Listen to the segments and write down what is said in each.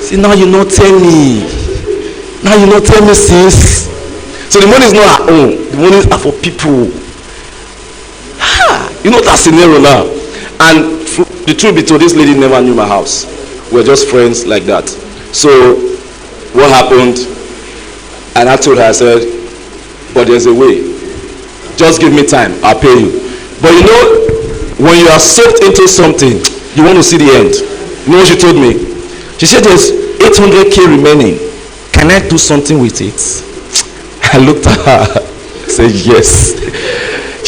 See, now you not tell me. Now you not tell me, sis. So the money is not at home. The money is for people. You know that scenario now. And the truth be told, this lady never knew my house. We're just friends like that. So what happened? And I told her, I said, but there's a way. Just give me time, I'll pay you. But you know, when you are soaked into something, you want to see the end. You know what she told me? She said there's 800k remaining. Can I do something with it? I looked at her. I said yes.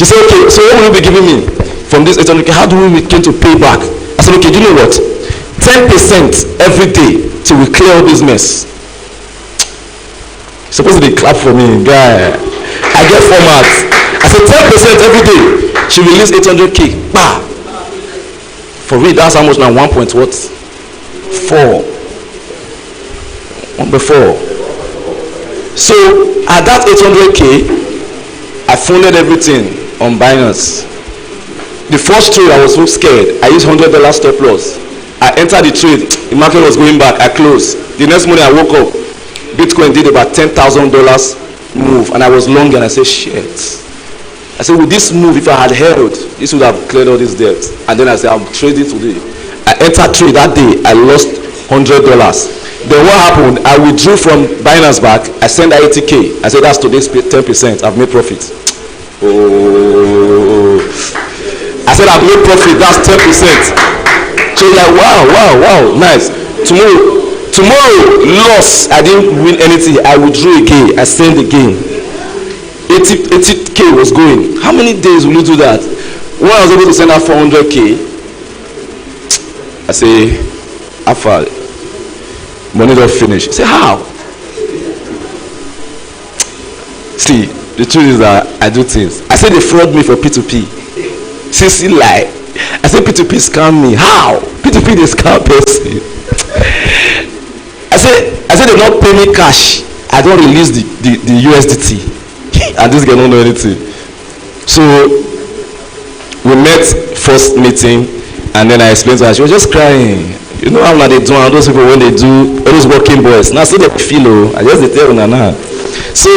She said, okay, so what will you be giving me from this 800k? How do we begin to pay back? I said, okay, do you know what? 10% every day till we clear all this mess. Supposed to be clap for me, guy. I get formats. I said 10% every day. She released 800k. Bah. For me, that's how much now? 1 point what? 4. 1/4. So at that 800k, I funded everything on Binance. The first trade, I was so scared. I used $100 stop loss. I entered the trade. The market was going back. I closed. The next morning, I woke up. Bitcoin did about $10,000 move, and I was long, and I said, shit. I said, with this move, if I had held, this would have cleared all this debt. And then I said, I'm trading today. I entered trade that day. I lost $100. Then what happened? I withdrew from Binance back. I sent her 80k. I said, that's today's 10%. I've made profit. Oh. I said, I've made profit. That's 10%. So like, wow, nice. Tomorrow, loss. I didn't win anything. I withdrew again. I sent again. 80k was going. How many days will you do that? When I was able to send out 400k, I say, Alpha, money don't finish. I say, how? See, the truth is that I do things. I say they fraud me for P2P. CC lie. I say P2P scam me. How? P2P they scam person. I say they don't pay me cash. I don't release the USDT. And this guy don't know anything. So we met first meeting, and then I explained to her. She was just crying. You know how they do, and those people when they do all those working boys. Now so they feel. I just they tell her now. So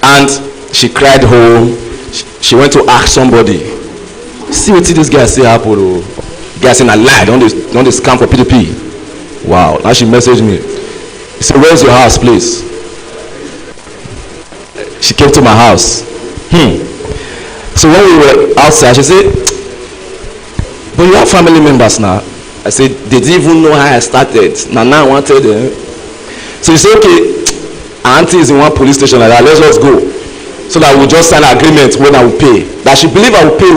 and she cried home. She went to ask somebody. See what this guy say happen. Guy saying a lie. Don't they scam for P2P? Wow. Now she messaged me. He said, where's your house, please? She came to my house. So when we were outside, she said, but you have family members now. I said, they didn't even know how I started. Now I wanted them. So she said, okay, auntie is in one police station like that. Let's just go. So that we'll just sign an agreement when I will pay. That she believe I will pay,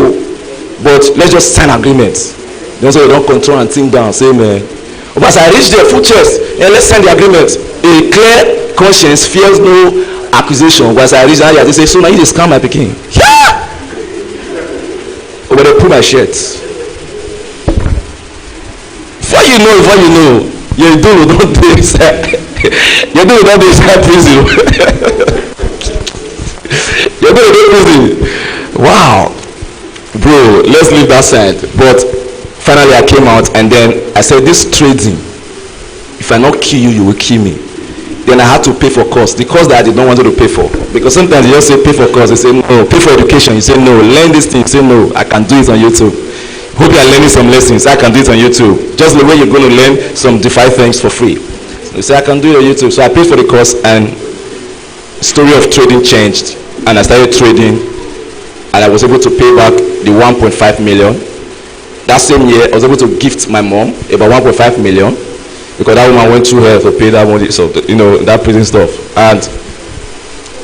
but let's just sign agreement. Then so you don't control and think down. Say, man. But as I reach there, full chest, and let's sign the agreement. A clear conscience fears no accusation. But as I reach there, they say, so now you just scam my pikin. Yeah! But they pull my shirt. Before you know, you do don't do inside. You do don't do inside prison. You do prison. Wow. Bro, let's leave that side. But finally I came out, and then I said, this trading, if I not kill you, you will kill me. Then I had to pay for course. The course that I did not want to pay for. Because sometimes you just say pay for course. They say no. Pay for education. You say no. Learn this thing. You say no. I can do it on YouTube. Hope you are learning some lessons. I can do it on YouTube. Just the way you're going to learn some DeFi things for free. So you say I can do it on YouTube. So I paid for the course, and story of trading changed. And I started trading, and I was able to pay back the 1.5 million. That same year, I was able to gift my mom about 1.5 million. Because that woman went through her to pay that money, so that prison stuff, and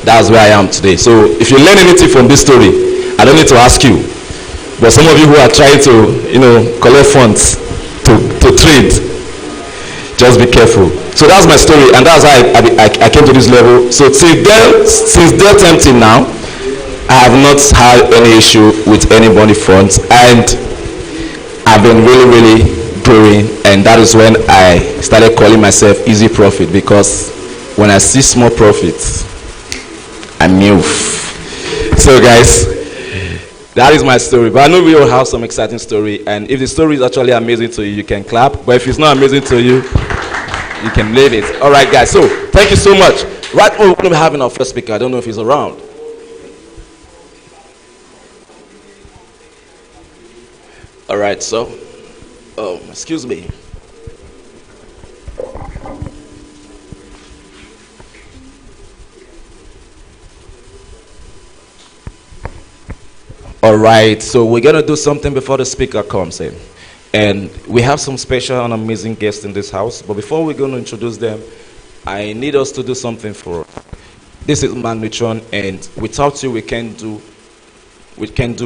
that's where I am today. So if you learn anything from this story, I don't need to ask you. But some of you who are trying to, collect funds to trade, just be careful. So that's my story, and that's how I came to this level. So since they're tempting now, I have not had any issue with anybody funds, and I've been really growing, and that is when I started calling myself Easy Profit, because when I see small profits, I move. So guys, that is my story. But I know we all have some exciting story, and if the story is actually amazing to you, you can clap. But if it's not amazing to you, You can leave it. All right, guys. So thank you so much. Right now, we're going to be having our first speaker. I don't know if he's around. All right. So, excuse me. All right. So we're going to do something before the speaker comes in. And we have some special and amazing guests in this house. But before we're going to introduce them, I need us to do something for us. This is Magnitron, and without you, we can do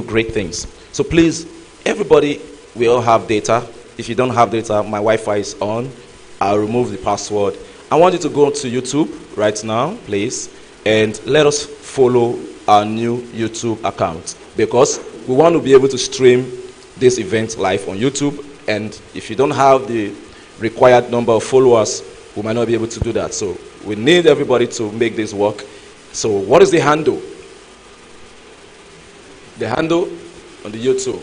great things. So please, everybody, we all have data. If you don't have data, my Wi-Fi is on. I'll remove the password. I want you to go to YouTube right now, please, and let us follow our new YouTube account, because we want to be able to stream this event live on YouTube, and if you don't have the required number of followers, we might not be able to do that. So we need everybody to make this work. So what is the handle? The handle on the YouTube: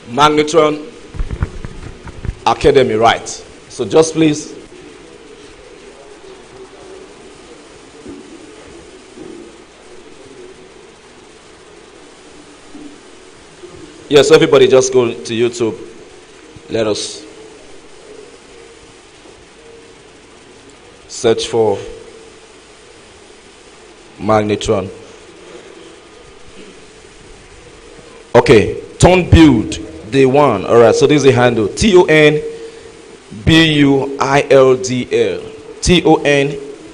Magnitron Academy, right? So just please yes, everybody just go to YouTube. Let us search for Magnitron. Okay, build day1. All right, so this is the handle: TONBUILDL. TONBUILDL.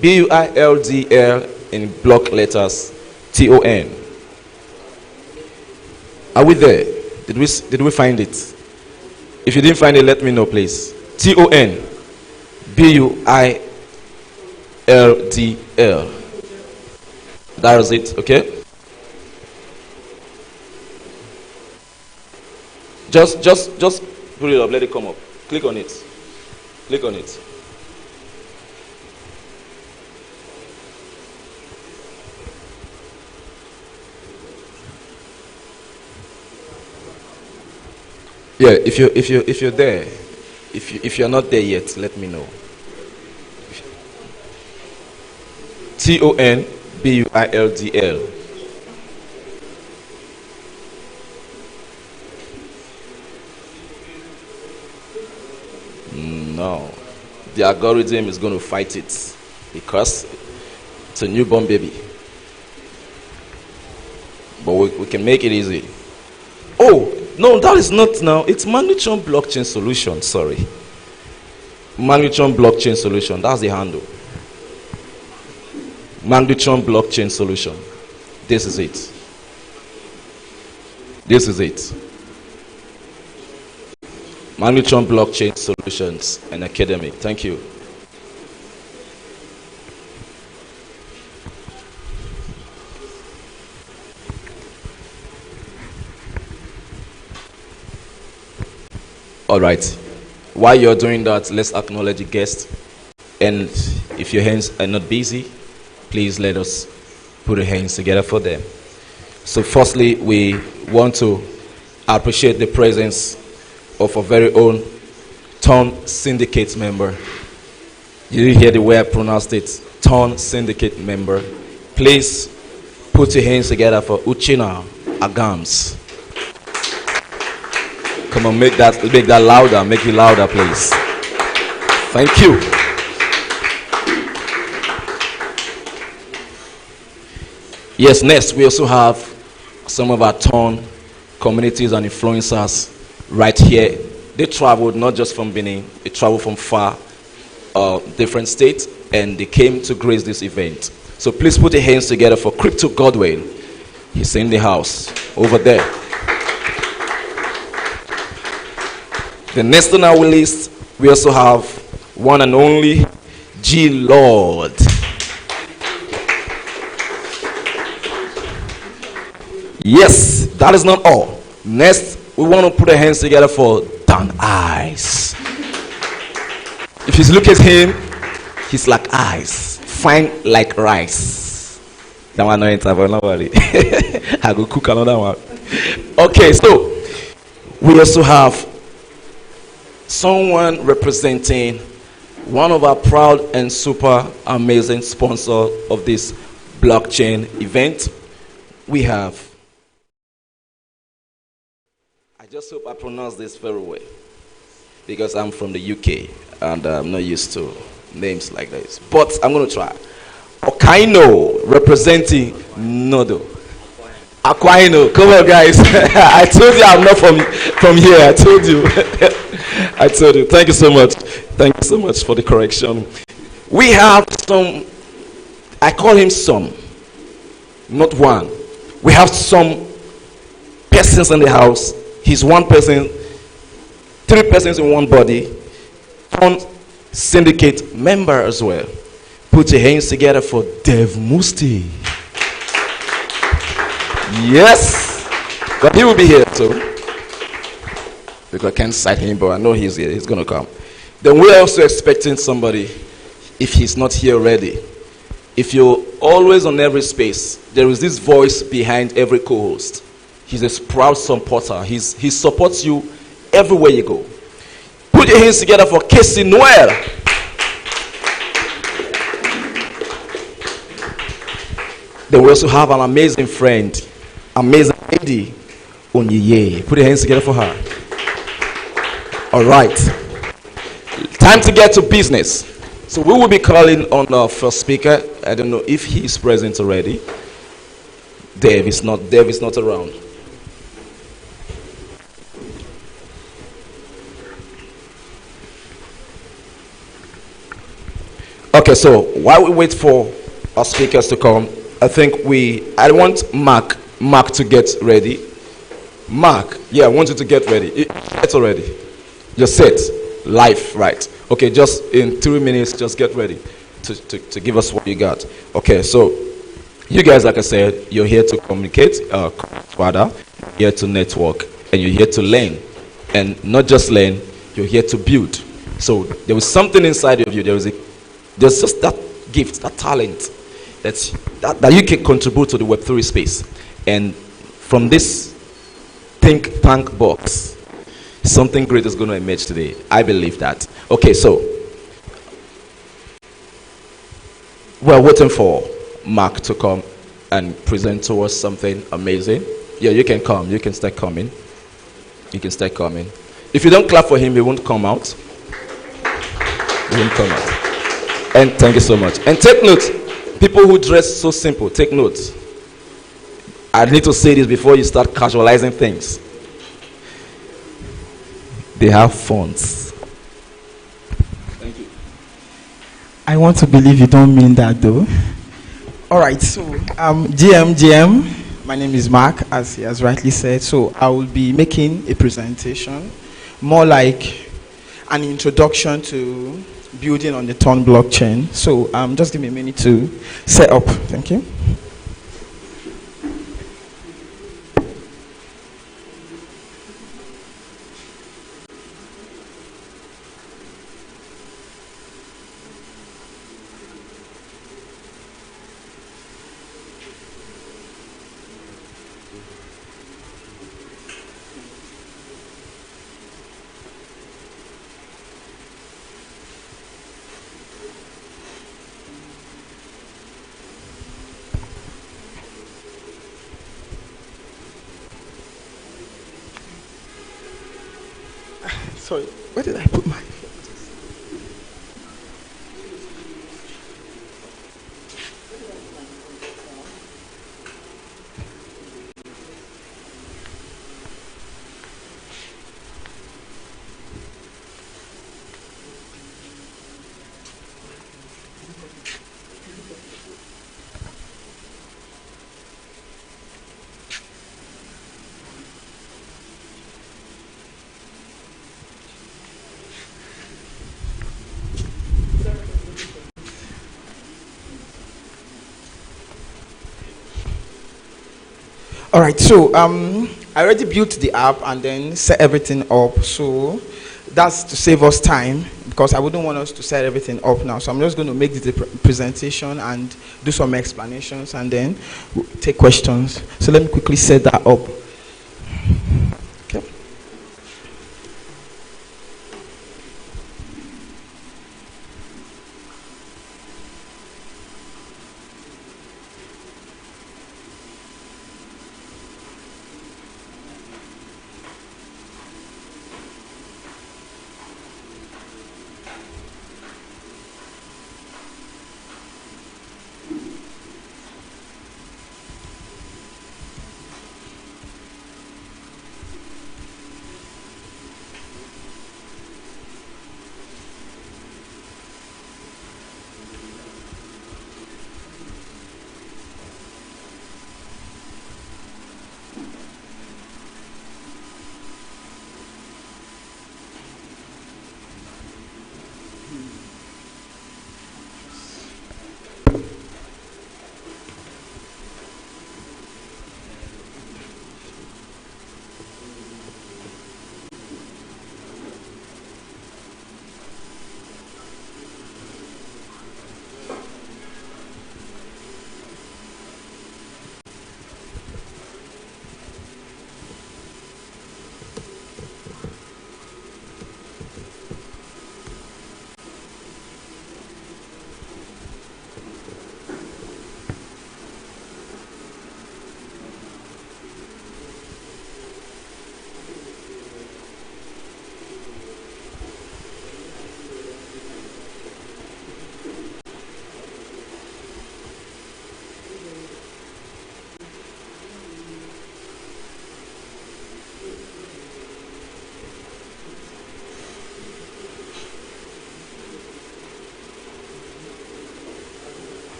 BUILDL in block letters. TON. Are we there? Did we find it? If you didn't find it, let me know, please. TONBUILDL. That is it, okay? Just put it up, let it come up. Click on it. Click on it. Yeah, if you're there, if you're not there yet, let me know. TONBUILDL. No, the algorithm is going to fight it because it's a newborn baby. But we can make it easy. Oh, no, that is not now. It's Magnitron Blockchain Solution. Sorry. Magnitron Blockchain Solution. That's the handle. Magnitron Blockchain Solution. This is it. This is it. Magnitron Blockchain Solutions and Academy. Thank you. All right. While you're doing that, let's acknowledge the guest. And if your hands are not busy, please let us put our hands together for them. So firstly, we want to appreciate the presence of our very own Ton Syndicate member. You didn't hear the way I pronounced it. Ton Syndicate member. Please put your hands together for Uchina Agams. Come on, make that louder. Make it louder, please. Thank you. Yes, next we also have some of our Ton communities and influencers right here. They traveled not just from Benin, they traveled from far, different states, and they came to grace this event. So please put your hands together for Crypto Godwin. He's in the house over there. The next on our list, we also have one and only G Lord. Yes, that is not all. Next, we want to put our hands together for Dan Eyes. If you look at him, he's like ice, fine like rice. That one no enter, but nobody. I go cook another one. Okay, so we also have someone representing one of our proud and super amazing sponsors of this blockchain event. We have, I just hope I pronounce this very well, because I'm from the UK and I'm not used to names like this, but I'm going to try. Okaino, representing Nodo. Aquino, come on guys. I told you I'm not from here. I told you. I told you. Thank you so much. Thank you so much for the correction. We have some, I call him some, not one. We have some persons in the house. He's one person, three persons in one body, one syndicate member as well. Put your hands together for Dev Musti. Yes, but he will be here too. Because I can't cite him, but I know he's here. He's going to come. Then we're also expecting somebody, if he's not here already. If you're always on every space, there is this voice behind every co-host. He's a proud supporter. He supports you everywhere you go. Put your hands together for Casey Noel. Then we also have an amazing friend, amazing lady, Onyeye. Put your hands together for her. All right. Time to get to business. So we will be calling on our first speaker. I don't know if he is present already. Dave is not around. Okay, so while we wait for our speakers to come, I want Mark to get ready. Mark, yeah, I want you to get ready. It's already. You're set. Live, right. Okay, just in 3 minutes, just get ready to give us what you got. Okay, so you guys, like I said, you're here to communicate, rather, you're here to network, and you're here to learn. And not just learn, you're here to build. So there was something inside of you. There's just that gift, that talent that you can contribute to the Web3 space. And from this think tank box, something great is going to emerge today. I believe that. Okay, so we're waiting for Mark to come and present to us something amazing. Yeah, you can come. You can start coming. You can start coming. If you don't clap for him, he won't come out. He won't come out. And thank you so much. And take note, people who dress so simple, take note. I need to say this before you start casualizing things. They have fonts. Thank you. I want to believe you don't mean that though. All right, so GM, my name is Mark, as he has rightly said. So I will be making a presentation, more like an introduction to building on the Ton blockchain. So just give me a minute to set up. Thank you. Sorry, where did I put my... All right, so I already built the app and then set everything up. So that's to save us time, because I wouldn't want us to set everything up now. So I'm just going to make the presentation and do some explanations and then take questions. So let me quickly set that up. Okay.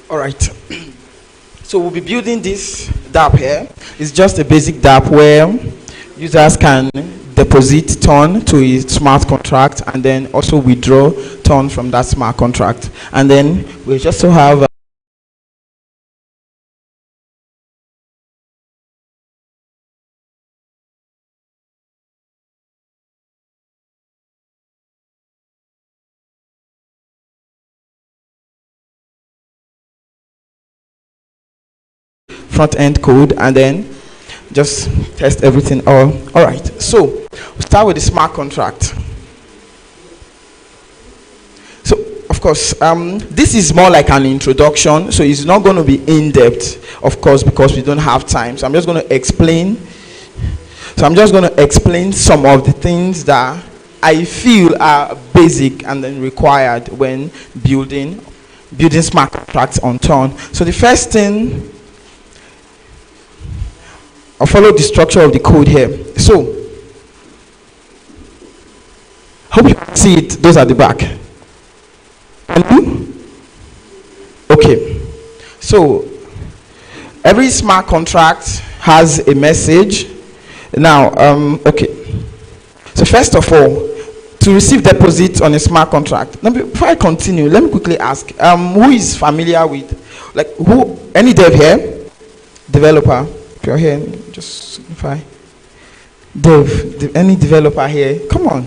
All right. So we'll be building this DApp here. It's just a basic DApp where users can deposit ton to a smart contract and then also withdraw ton from that smart contract. And then we just to have front end code and then just test everything all right. So we'll start with the smart contract. So of course this is more like an introduction, so it's not going to be in-depth, of course, because we don't have time. So I'm just going to explain some of the things that I feel are basic and then required when building smart contracts on Ton. So the first thing, I'll follow the structure of the code here. So, hope you can see it. Those at the back. Okay. So, every smart contract has a message. Now, okay. So, first of all, to receive deposit on a smart contract. Now, before I continue, let me quickly ask: who is familiar with, like, any dev here? Developer. If you're here, just signify. Any developer here? Come on.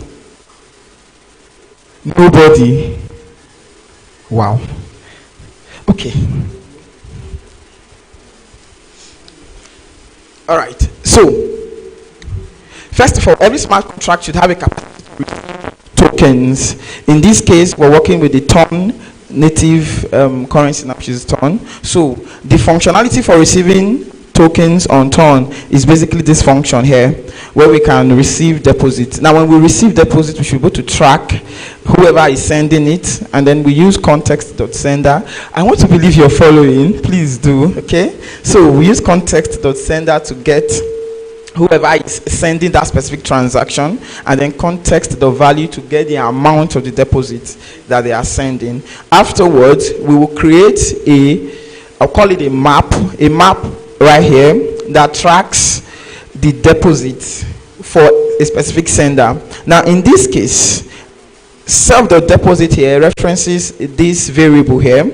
Nobody. Wow. Okay. All right. So, first of all, every smart contract should have a capacity to receive tokens. In this case, we're working with the Ton native currency, which is Ton. So, the functionality for receiving tokens on Ton is basically this function here where we can receive deposit. Now when we receive deposit, we should be able to track whoever is sending it, and then we use context.sender. I want to believe you're following, please do. Okay, so we use context.sender to get whoever is sending that specific transaction, and then context the value to get the amount of the deposit that they are sending. Afterwards, we will create I'll call it a map right here that tracks the deposit for a specific sender. Now in this case, self.deposit here references this variable here,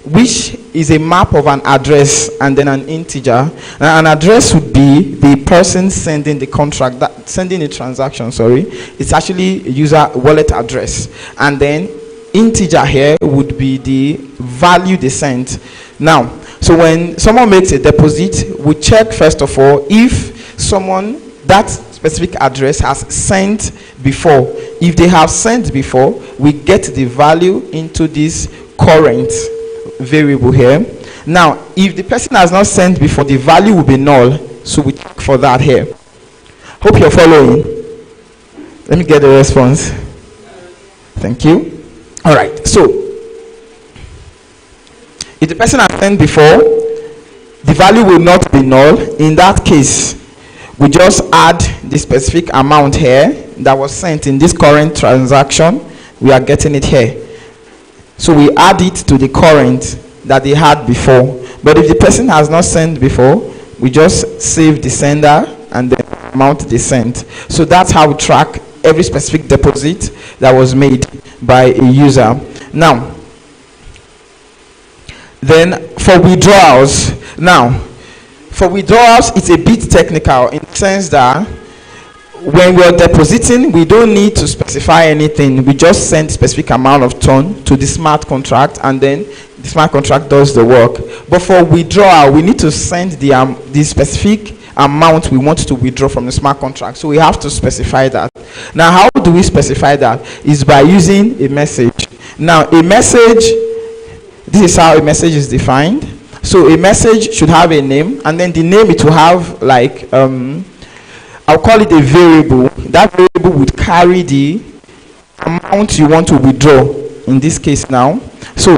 which is a map of an address and then an integer. Now an address would be the person sending the contract, sending a transaction, sorry. It's actually a user wallet address. And then integer here would be the value they sent. Now, so when someone makes a deposit, we check first of all if that specific address has sent before. If they have sent before, we get the value into this current variable here. Now, if the person has not sent before, the value will be null. So we check for that here. Hope you're following. Let me get the response. Thank you. All right. So, if the person has sent before, the value will not be null. In that case, we just add the specific amount here that was sent in this current transaction. We are getting it here. So we add it to the current that they had before. But if the person has not sent before, we just save the sender and the amount they sent. So that's how we track every specific deposit that was made by a user. Now, then for withdrawals, it's a bit technical in the sense that when we're depositing, we don't need to specify anything. We just send specific amount of ton to the smart contract, and then the smart contract does the work. But for withdrawal, we need to send the specific amount we want to withdraw from the smart contract. So we have to specify that. Now, how do we specify that? Is by using a message. Now, a message, this is how a message is defined. So a message should have a name, and then the name it will have like I'll call it a variable. That variable would carry the amount you want to withdraw in this case now. So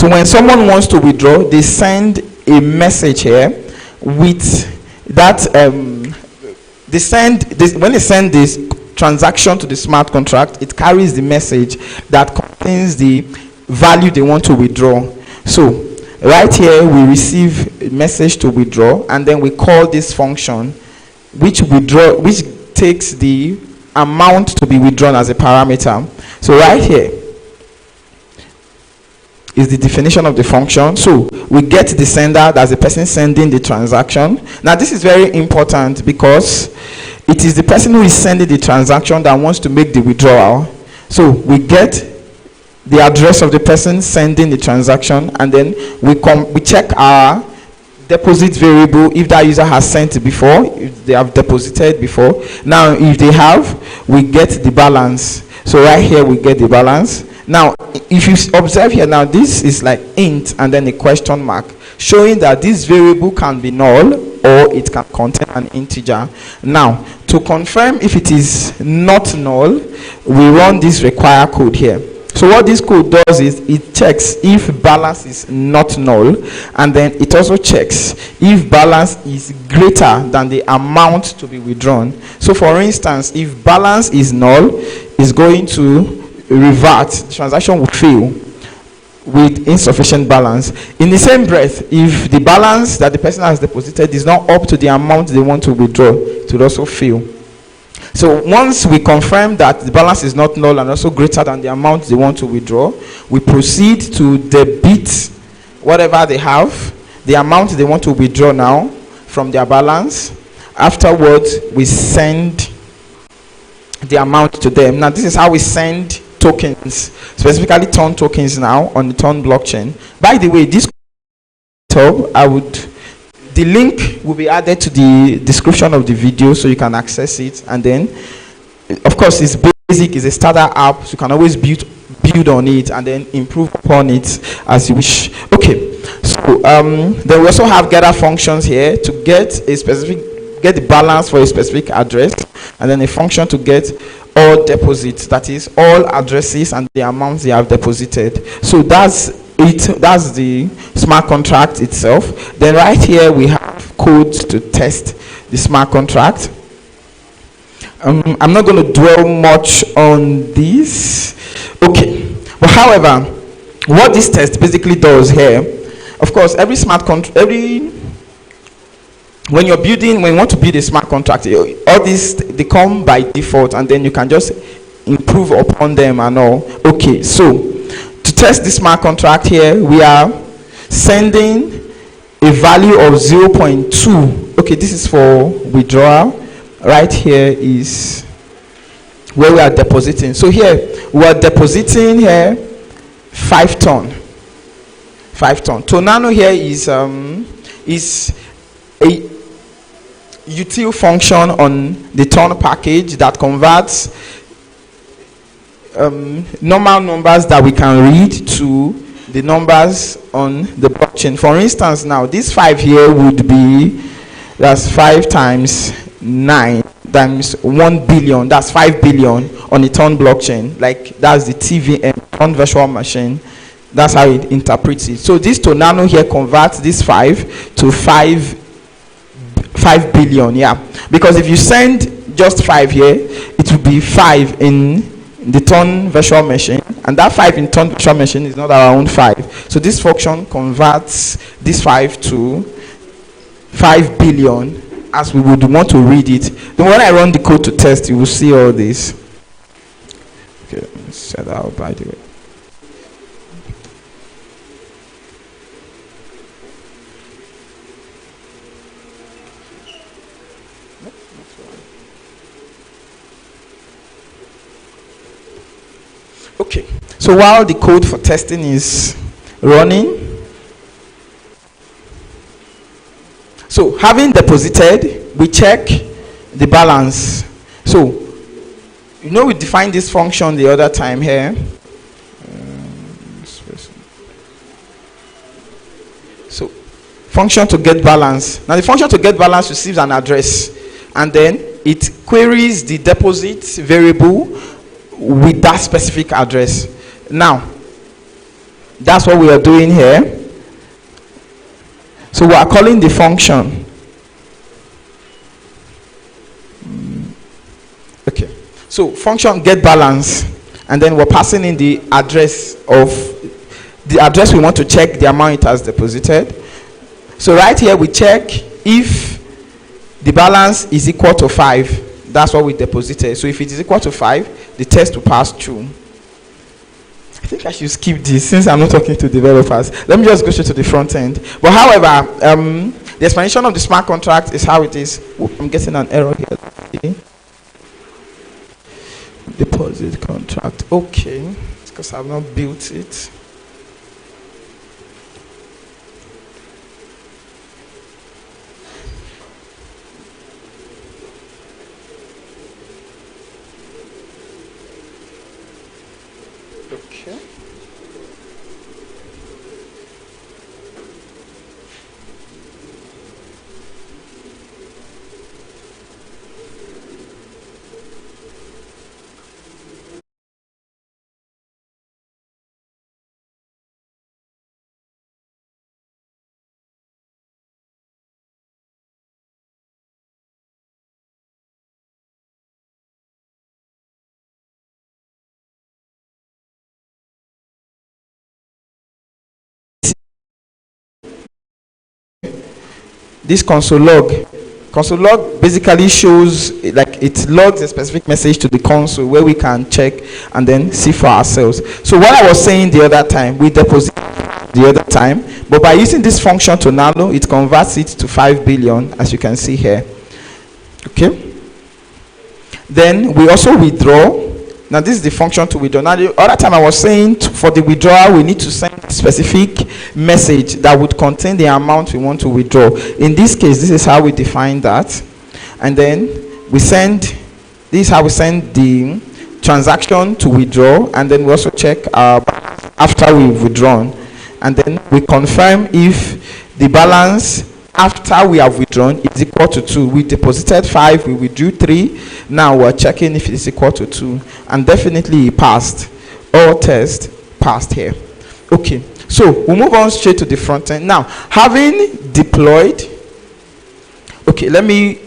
when someone wants to withdraw, they send a message here with that when they send this transaction to the smart contract, it carries the message that contains the value they want to withdraw. So right here we receive a message to withdraw, and then we call this function which takes the amount to be withdrawn as a parameter. So right here is the definition of the function. So we get the sender, that's the person sending the transaction. Now this is very important because it is the person who is sending the transaction that wants to make the withdrawal. So we get the address of the person sending the transaction, and then we check our deposit variable if that user has sent before, if they have deposited before. Now if they have, we get the balance. So right here we get the balance. Now if you observe here, now this is like int and then a question mark, showing that this variable can be null or it can contain an integer. Now to confirm if it is not null, we run this require code here. So what this code does is it checks if balance is not null, and then it also checks if balance is greater than the amount to be withdrawn. So for instance, if balance is null, it's going to revert, the transaction will fail with insufficient balance. In the same breath, if the balance that the person has deposited is not up to the amount they want to withdraw, it will also fail. So once we confirm that the balance is not null and also greater than the amount they want to withdraw, we proceed to debit whatever they have, the amount they want to withdraw now from their balance. Afterwards, we send the amount to them. Now this is how we send tokens, specifically Ton tokens now on the Ton blockchain. By the way, this the link will be added to the description of the video so you can access it. And then of course it's basic, it's a starter app, so you can always build on it and then improve upon it as you wish. Okay, so then we also have getter functions here to get the balance for a specific address, and then a function to get all deposits, that is all addresses and the amounts they have deposited. So that's the smart contract itself. Then right here we have codes to test the smart contract. I'm not going to dwell much on this. Okay, but however, what this test basically does here, of course, every smart contract, when you want to build a smart contract, all these they come by default, and then you can just improve upon them and all. Okay, so to test the smart contract here, we are sending a value of 0.2. Okay, this is for withdrawal. Right here is where we are depositing. So here we are depositing here 5 ton. 5 ton. Tonano here is a util function on the Ton package that converts normal numbers that we can read to the numbers on the blockchain. For instance, now this 5 here would be, that's 5 times 9 times 1 billion, that's 5 billion on the Ton blockchain. Like that's the TVM, Ton virtual machine. That's how it interprets it. So this Tonano here converts this 5 to 5 billion, yeah. Because if you send just 5 here, it will be 5 in the Ton virtual machine, and that 5 in Ton virtual machine is not our own 5. So this function converts this 5 to 5 billion as we would want to read it. Then when I run the code to test, you will see all this. Okay, let's set that out by the way. Okay, so while the code for testing is running, so having deposited, we check the balance. So we defined this function the other time here. So function to get balance. Now the function to get balance receives an address, and then it queries the deposit variable with that specific address. Now that's what we are doing here. So we are calling the function. Okay, so function get balance, and then we're passing in the address of the address we want to check the amount it has deposited. So right here we check if the balance is equal to 5. That's what we deposited. So if it is equal to 5, the test will pass through. I think I should skip this since I'm not talking to developers. Let me just go straight to the front end. But however, the explanation of the smart contract is how it is. I'm getting an error here. Deposit contract. Okay, it's because I've not built it. Okay. This console log basically shows, like, it logs a specific message to the console where we can check and then see for ourselves. So what I was saying the other time, we deposit the other time, but by using this function to nano, it converts it to 5 billion, as you can see here. Okay, then we also withdraw. Now this is the function to withdraw. Now the other time I was saying for the withdrawal we need to send a specific message that would contain the amount we want to withdraw. In this case, this is how we define that, and then we send, this is how we send the transaction to withdraw, and then we also check after we've withdrawn, and then we confirm if the balance after we have withdrawn is equal to 2. We deposited 5, we withdrew 3. Now we're checking if it is equal to 2, and definitely it passed. All tests passed here. Okay, so we'll move on straight to the front end. Now, having deployed, okay, let me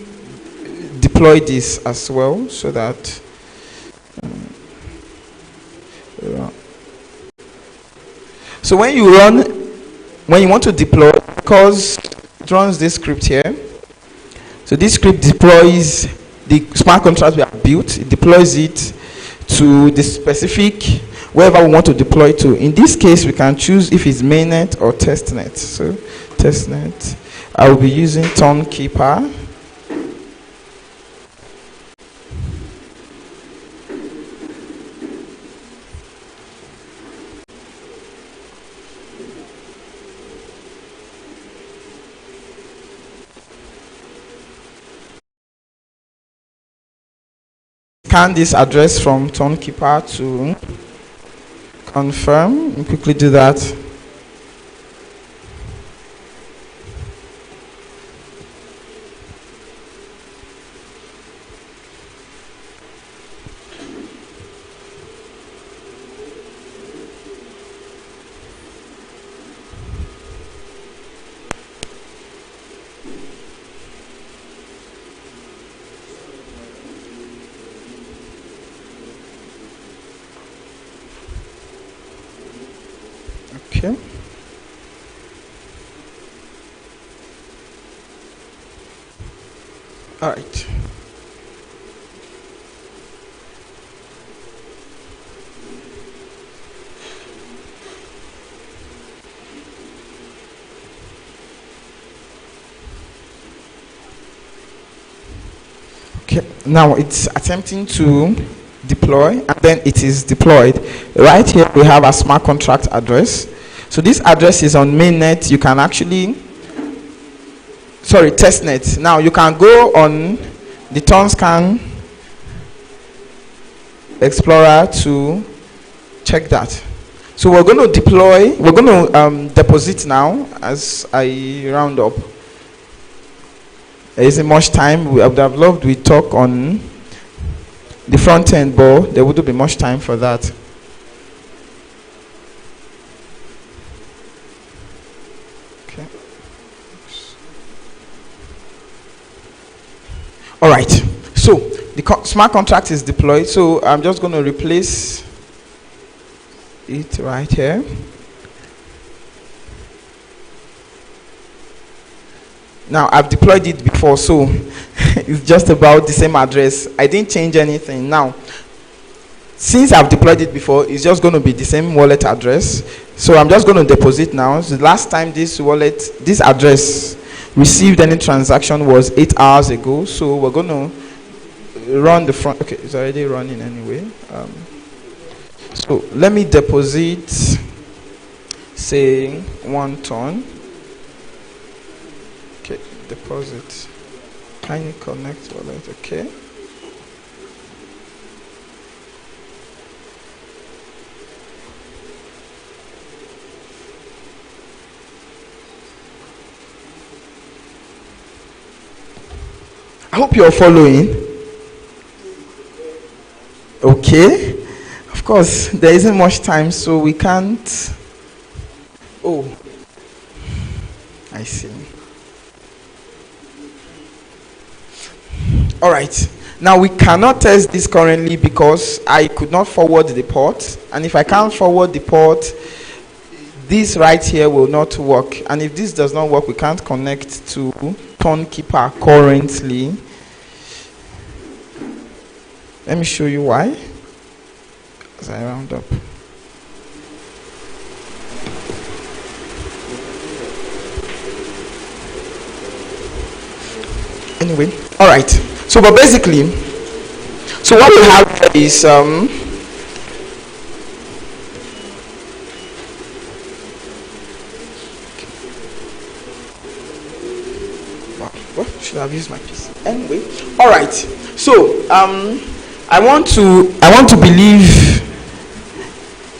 deploy this as well so that so when you want to deploy, because it runs this script here. So this script deploys the smart contract we have built. It deploys it to the specific wherever we want to deploy to. In this case, we can choose if it's mainnet or testnet. So testnet, I will be using Turnkeeper. Scan this address from Turnkeeper to confirm, and quickly do that. Okay. All right. Okay. Now it's attempting to deploy, and then it is deployed. Right here we have a smart contract address. So this address is on mainnet. You can actually, sorry, testnet. Now you can go on the TurnScan Explorer to check that. So we're going to deploy, we're going to deposit now as I round up. There isn't much time. I would have loved we talk on the front end, but there wouldn't be much time for that. All right, so the smart contract is deployed, so I'm just going to replace it right here. Now I've deployed it before, so it's just about the same address. I didn't change anything. Now, since I've deployed it before, it's just going to be the same wallet address. So I'm just going to deposit now. So the last time this address received any transaction was 8 hours ago. So we're going to run the front. Okay, it's already running anyway. So let me deposit, say 1 ton. Okay, deposit. Kindly connect wallet. Okay. I hope you're following. Okay. Of course, there isn't much time, so we can't. Oh, I see. All right. Now we cannot test this currently because I could not forward the port, and if I can't forward the port, this right here will not work. And if this does not work, we can't connect to Keeper currently. Let me show you why as I round up. Anyway, all right. So, but basically, so what we have is what should I have used my piece anyway? All right. So I want to believe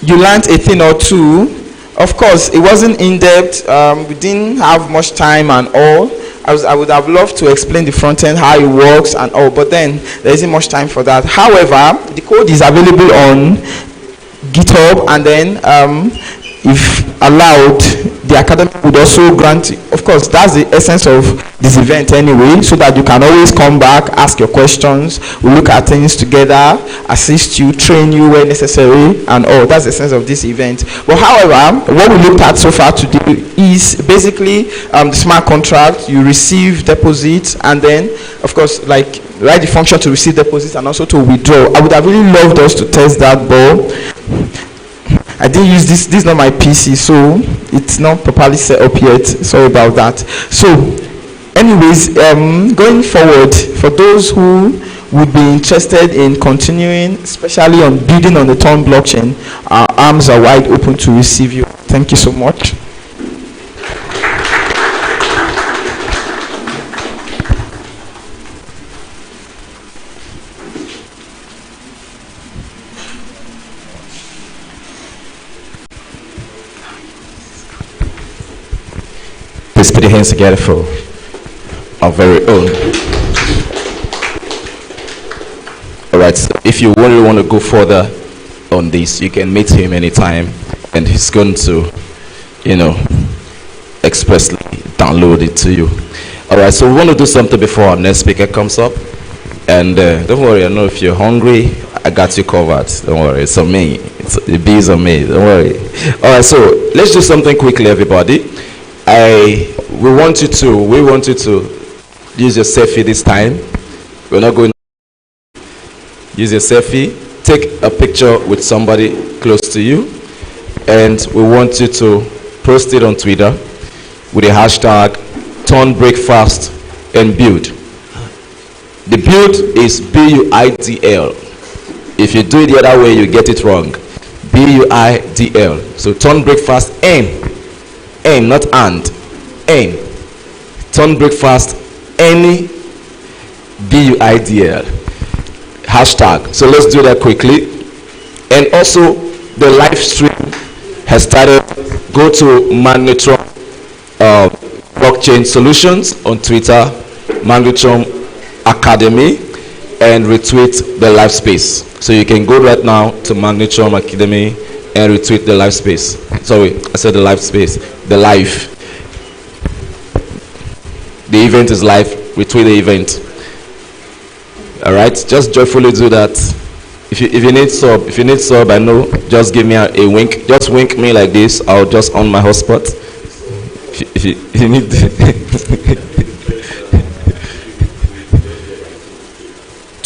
you learned a thing or two. Of course, it wasn't in depth. We didn't have much time and all. I would have loved to explain the front end, how it works and all, but then there isn't much time for that. However, the code is available on GitHub, and then if allowed, the academy would also grant, of course, that's the essence of this event anyway, so that you can always come back, ask your questions, we look at things together, assist you, train you where necessary, and all. That's the essence of this event. But however, what we looked at so far today is basically the smart contract. You receive deposits, and then, of course, like write the function to receive deposits and also to withdraw. I would have really loved us to test that, but I didn't use this is not my PC, so it's not properly set up yet. Sorry about that. So anyways, going forward, for those who would be interested in continuing, especially on building on the Ton blockchain, our arms are wide open to receive you. Thank you so much. Please put your hands together for our very own. Alright, so if you really want to go further on this, you can meet him anytime, and he's going to, expressly download it to you. Alright, so we want to do something before our next speaker comes up. And don't worry, I know if you're hungry, I got you covered. Don't worry, it's on me. The bees on me, don't worry. Alright, so let's do something quickly, everybody. We want you to use your selfie this time. We're not going to use your selfie. Take a picture with somebody close to you, and we want you to post it on Twitter with the hashtag #TonBreakfast and build. The build is BUIDL. If you do it the other way, you get it wrong. BUIDL. So #TonBreakfast N, not and. N. #TonBreakfast any BUIDL. Hashtag. So let's do that quickly. And also, the live stream has started. Go to Magnitron Blockchain Solutions on Twitter, Magnitron Academy, and retweet the live space. So you can go right now to Magnitron Academy and retweet the live space. Sorry, I said the live space. The live. The event is live. Retweet the event. All right, just joyfully do that. If you need sub, I know. Just give me a wink. Just wink me like this. I'll just on my hotspot. If you need.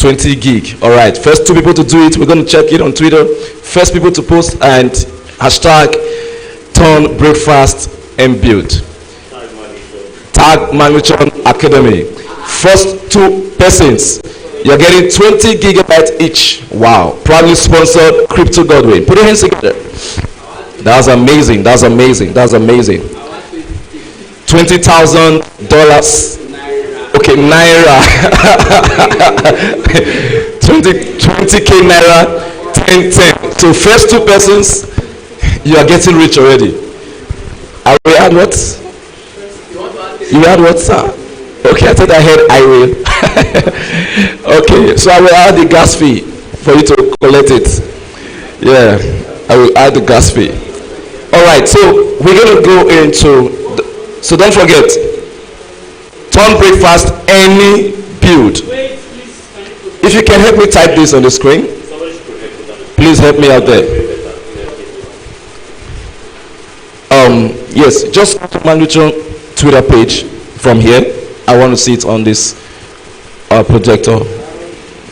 20 gig. All right, first two people to do it, we're going to check it on Twitter. First people to post and hashtag turn breakfast and build. Tag Magnitron Academy. First two persons, you're getting 20 gigabytes each. Wow. Proudly sponsored Crypto Godwin. Put your hands together. That's amazing. That's amazing. That's amazing. $20,000. Okay, naira. 20k naira. 10. So first two persons, you are getting rich already. I will add what? You add what, sir? Okay, I thought I heard I will. Okay, so I will add the gas fee for you to collect it. Yeah, I will add the gas fee. All right, so we're going to go into, so don't forget, turn breakfast any build. If you can help me type this on the screen, please help me out there. Yes, just go to Magnitron Twitter page from here. I want to see it on this projector.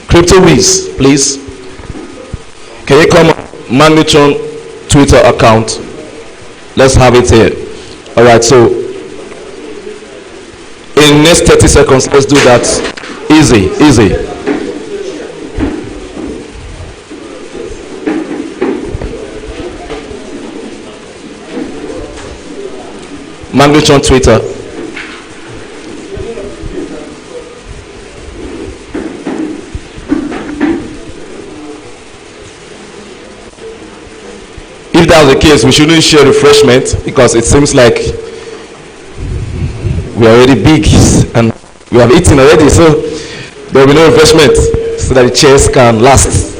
Crypto Wiz, please. Can you come on Magnitron Twitter account? Let's have it here. All right, so in next 30 seconds, let's do that. Easy. Magnitron Twitter. If that was the case, we shouldn't share refreshment because it seems like we are already big and we have eaten already, so there will be no refreshment so that the chairs can last.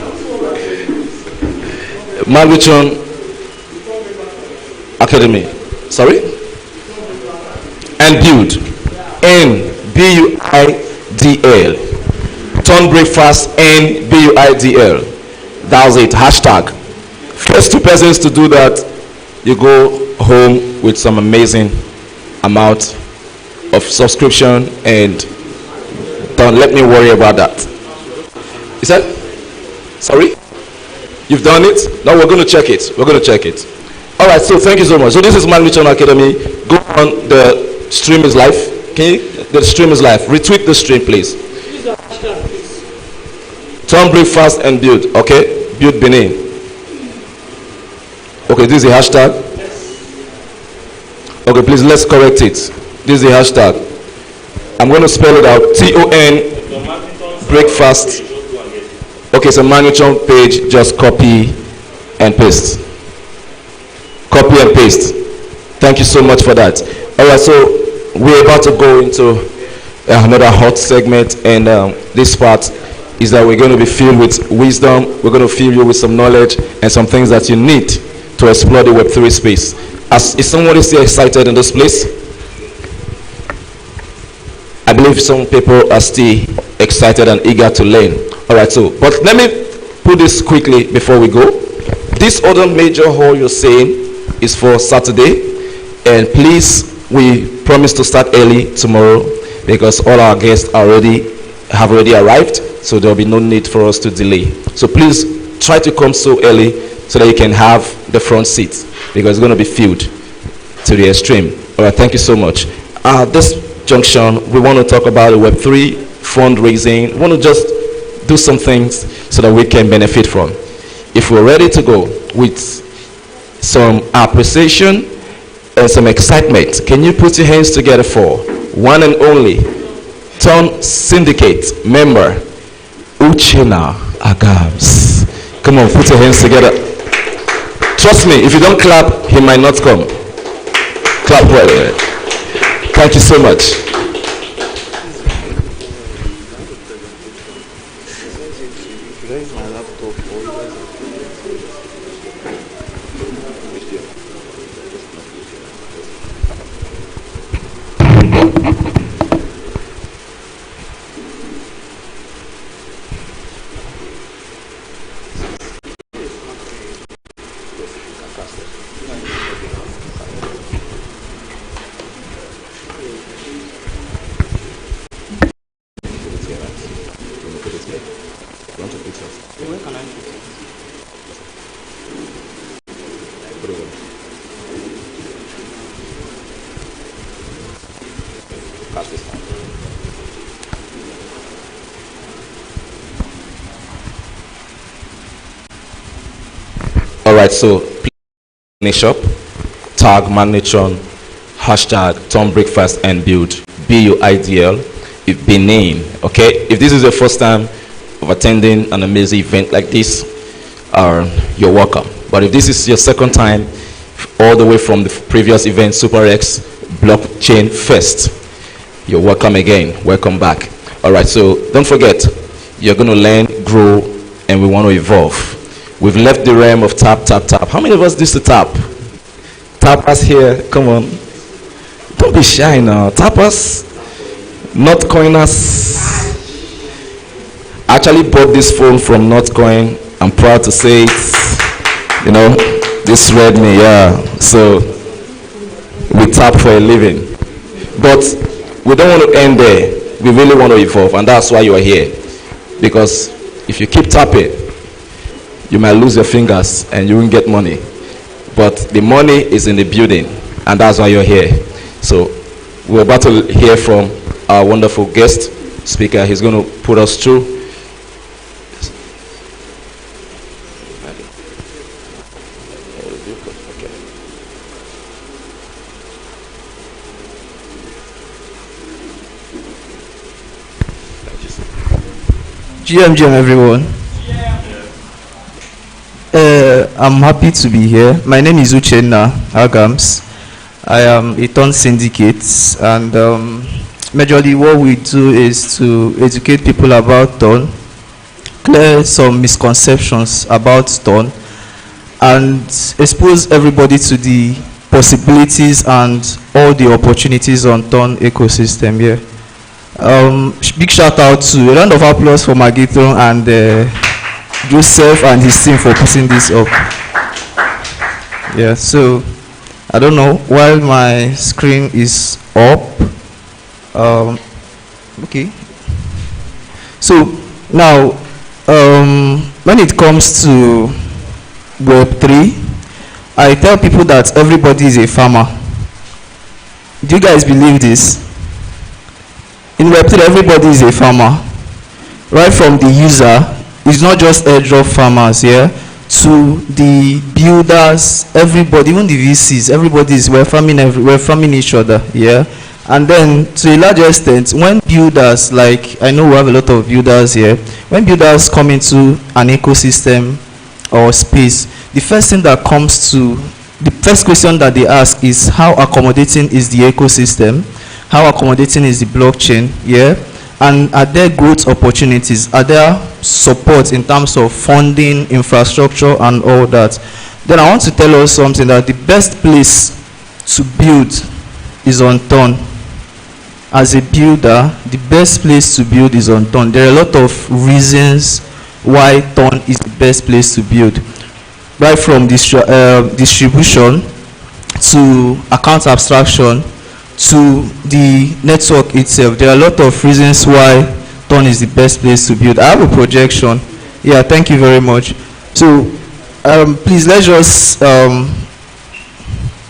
Magnitron Academy. Sorry? And build. NBUIDL. Turn breakfast NBUIDL. That was it. Hashtag. First two persons to do that, you go home with some amazing amount of subscription, and don't let me worry about that. Is that? Sorry? You've done it? No, we're going to check it. All right, so thank you so much. So this is Magnitron Academy. Go on, the stream is live. The stream is live. Retweet the stream, please. Turn breakfast and build. Okay? Build Benin. Okay, this is the hashtag. Okay, please let's correct it. This is the hashtag. I'm going to spell it out. TON breakfast. Okay, so Magnitron page, just copy and paste. Copy and paste. Thank you so much for that. All right, so we're about to go into another hot segment, and this part is that we're going to be filled with wisdom. We're going to fill you with some knowledge and some things that you need to explore the Web3 space. Is somebody still excited in this place? I believe some people are still excited and eager to learn. All right, so, but let me put this quickly before we go. This other major hall you're saying is for Saturday, and please, we promise to start early tomorrow because all our guests have already arrived, so there'll be no need for us to delay. So please try to come so early so that you can have the front seat because it's going to be filled to the extreme. All right, thank you so much. This junction, we want to talk about the Web3 fundraising. We want to just do some things so that we can benefit from. If we're ready to go with some appreciation and some excitement, can you put your hands together for one and only Turn Syndicate member, Uchenna Agams. Come on, put your hands together. Trust me, if you don't clap, he might not come. Clap well. Thank you so much. Where can I put it? All right, so finish up. Tag Magnitron, hashtag Tom Breakfast and Build, BUIDL, if be name. Okay, if this is your first time of attending an amazing event like this, you're welcome. But if this is your second time, all the way from the previous event, Super X Blockchain Fest, you're welcome again. Welcome back. All right, so don't forget, you're going to learn, grow, and we want to evolve. We've left the realm of tap, tap, tap. How many of us used to tap? Tap us here. Come on. Don't be shy now. Tap us. Not coin us. I actually bought this phone from Notcoin. I'm proud to say it. You know, this Redmi, yeah. So we tap for a living. But we don't want to end there. We really want to evolve, and that's why you are here. Because if you keep tapping, you might lose your fingers and you won't get money. But the money is in the building, and that's why you're here. So we're about to hear from our wonderful guest speaker. He's going to put us through. GM everyone. I'm happy to be here. My name is Uchenna Agams. I am a Ton syndicate, and majorly what we do is to educate people about Ton, clear some misconceptions about Ton, and expose everybody to the possibilities and all the opportunities on Ton ecosystem here. Big shout out to a round of applause for Magnitron and Joseph and his team for putting this up. Yeah, so I don't know while my screen is up. Okay. So now, when it comes to Web3, I tell people that everybody is a farmer. Do you guys believe this? In Web3, everybody is a farmer. Right from the user, it's not just airdrop farmers here, to the builders, everybody, even the VCs, everybody is, we're farming each other, yeah. And then to a large extent, when builders, like I know we have a lot of builders here, when builders come into an ecosystem or space, the first thing that comes to, the first question that they ask is how accommodating is the ecosystem? How accommodating is the blockchain, yeah? And are there growth opportunities? Are there support in terms of funding, infrastructure, and all that? Then I want to tell us something, that the best place to build is on Ton. As a builder, the best place to build is on Ton. There are a lot of reasons why Ton is the best place to build. Right from distribution to account abstraction, to the network itself. There are a lot of reasons why Ton is the best place to build. I have a projection. Yeah, thank you very much. So please let's just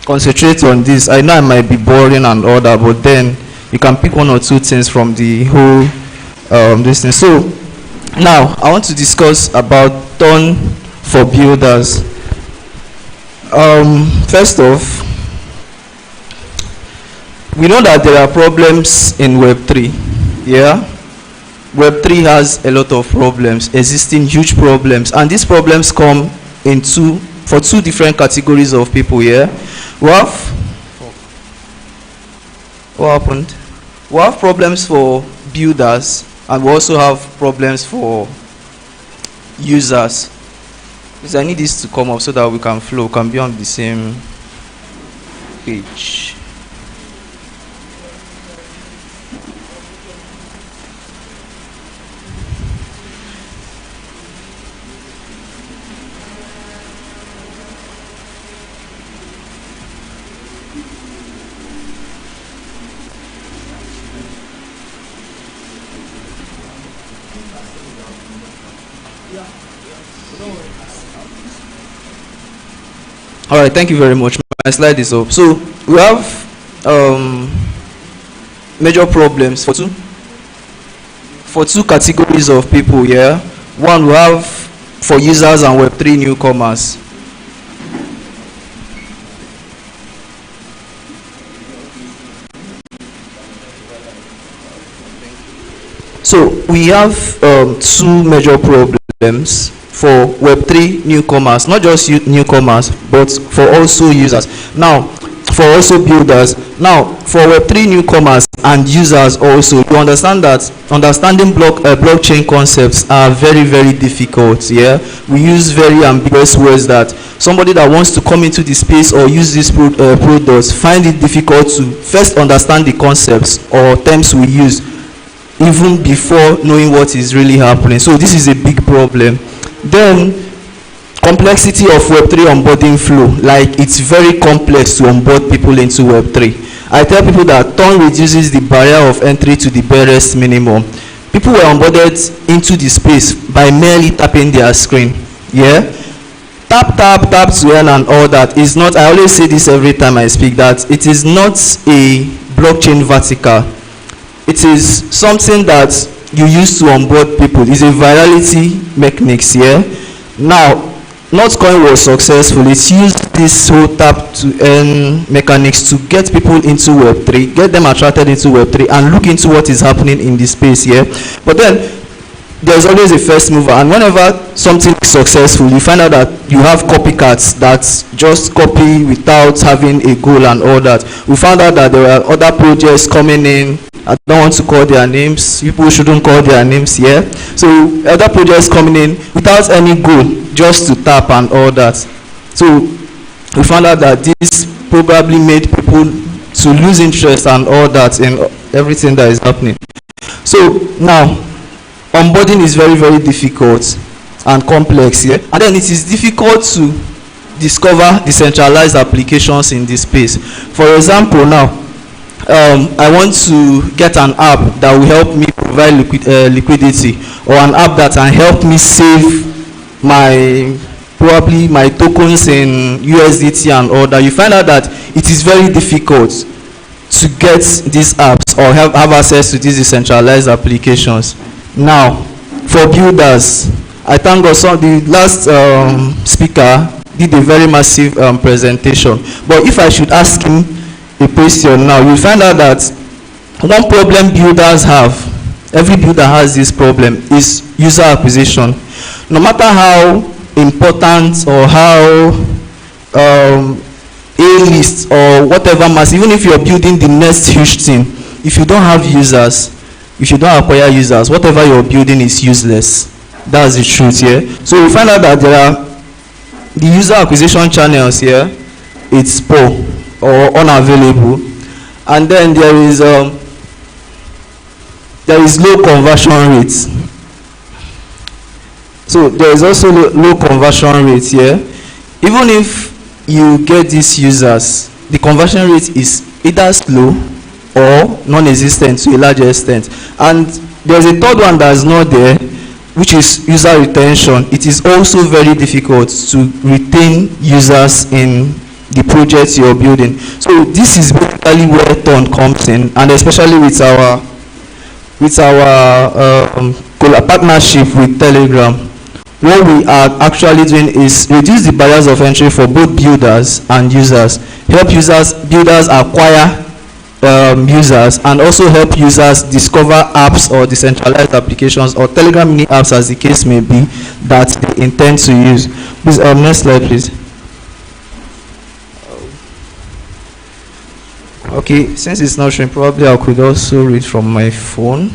concentrate on this. I know I might be boring and all that, but then you can pick one or two things from the whole this thing. So now I want to discuss about Ton for builders. First off, we know that there are problems in Web3, yeah? Web3 has a lot of problems, existing huge problems, and these problems come in for two different categories of people, yeah? What happened? We have problems for builders, and we also have problems for users. Because I need this to come up so that we can flow, can be on the same page. All right, thank you very much. My slide is up. So we have major problems for two categories of people. Yeah, one we have for users and Web3 newcomers. So we have two major problems for Web3 newcomers, not just newcomers, but for also users. Now, for also builders. Now, for Web3 newcomers and users also, you understand that understanding blockchain concepts are very, very difficult. Yeah, we use very ambiguous words that somebody that wants to come into the space or use these products find it difficult to first understand the concepts or terms we use even before knowing what is really happening. So this is a big problem. Then complexity of Web3 onboarding flow, like it's very complex to onboard people into Web3. I tell people that Ton reduces the barrier of entry to the barest minimum. People were onboarded into the space by merely tapping their screen. Yeah, tap to earn and all that is not, I always say this every time I speak, that it is not a blockchain vertical. It is something that you use to onboard people. It's a virality mechanics. Yeah, now Notcoin was successful. It used this whole tap to earn mechanics to get people into Web3, get them attracted into Web3 and look into what is happening in the space. Yeah, but then there's always a first mover, and whenever something is successful, you find out that you have copycats that just copy without having a goal and all that. We found out that there were other projects coming in. I don't want to call their names. People shouldn't call their names here. So other projects coming in without any goal, just to tap and all that. So we found out that this probably made people to lose interest and all that in everything that is happening. So now, onboarding is very, very difficult and complex. Yeah? And then it is difficult to discover decentralized applications in this space. For example, now, I want to get an app that will help me provide liquidity, or an app that can help me save probably my tokens in USDT and all that. You find out that it is very difficult to get these apps or have access to these decentralized applications. Now, for builders, I thank God the last speaker did a very massive presentation. But if I should ask him a question now, you find out that one problem builders have, every builder has this problem, is user acquisition. No matter how important or how A-list or whatever mass, even if you're building the next huge thing, if you don't have users, if you don't acquire users, whatever you're building is useless. That's the truth here. Yeah? So we find out that there are the user acquisition channels here, it's poor or unavailable, and then there is low conversion rates. So there is also low conversion rate here. Even if you get these users, the conversion rate is either slow or non-existent to a large extent. And there's a third one that's not there, which is user retention. It is also very difficult to retain users in the projects you're building. So this is basically where Ton comes in, and especially with our partnership with Telegram. What we are actually doing is reduce the barriers of entry for both builders and users, help builders acquire users, and also help users discover apps or decentralized applications or Telegram mini apps, as the case may be, that they intend to use. Please, next slide, please. Okay, since it's not showing, probably I could also read from my phone,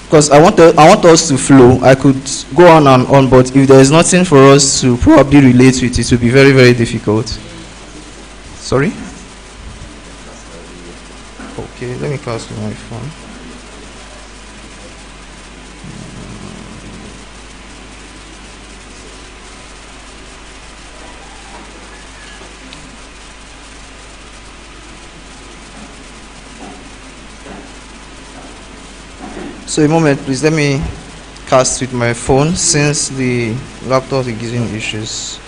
because I want us to flow. I could go on and on, but if there is nothing for us to probably relate with, it will be very, very difficult. Sorry? Okay, let me pass to my phone. So a moment, please. Let me cast with my phone since the laptop is giving issues.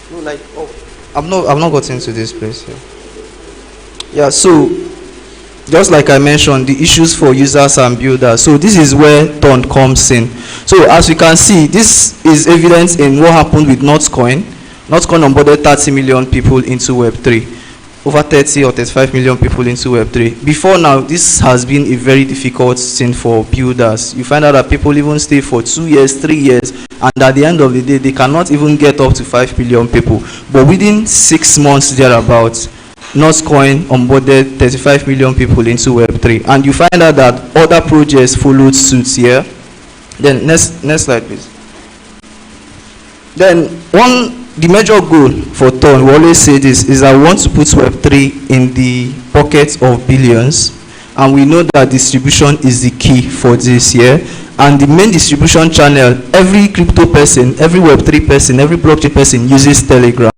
No, like, oh, I've not got into this place here. Yeah, so just like I mentioned, the issues for users and builders. So this is where Ton comes in. So as we can see, this is evident in what happened with Notcoin. Notcoin onboarded 30 million people into Web3. Over 30 or 35 million people into Web3. Before now, this has been a very difficult thing for builders. You find out that people even stay for 2 years, 3 years, and at the end of the day, they cannot even get up to 5 million people. But within 6 months thereabouts, Notcoin onboarded 35 million people into Web3. And you find out that other projects followed suit here. Then next slide, please. Then the major goal for Ton, we always say this, is that we want to put Web3 in the pocket of billions, and we know that distribution is the key for this year. And the main distribution channel, every crypto person, every Web3 person, every blockchain person uses Telegram.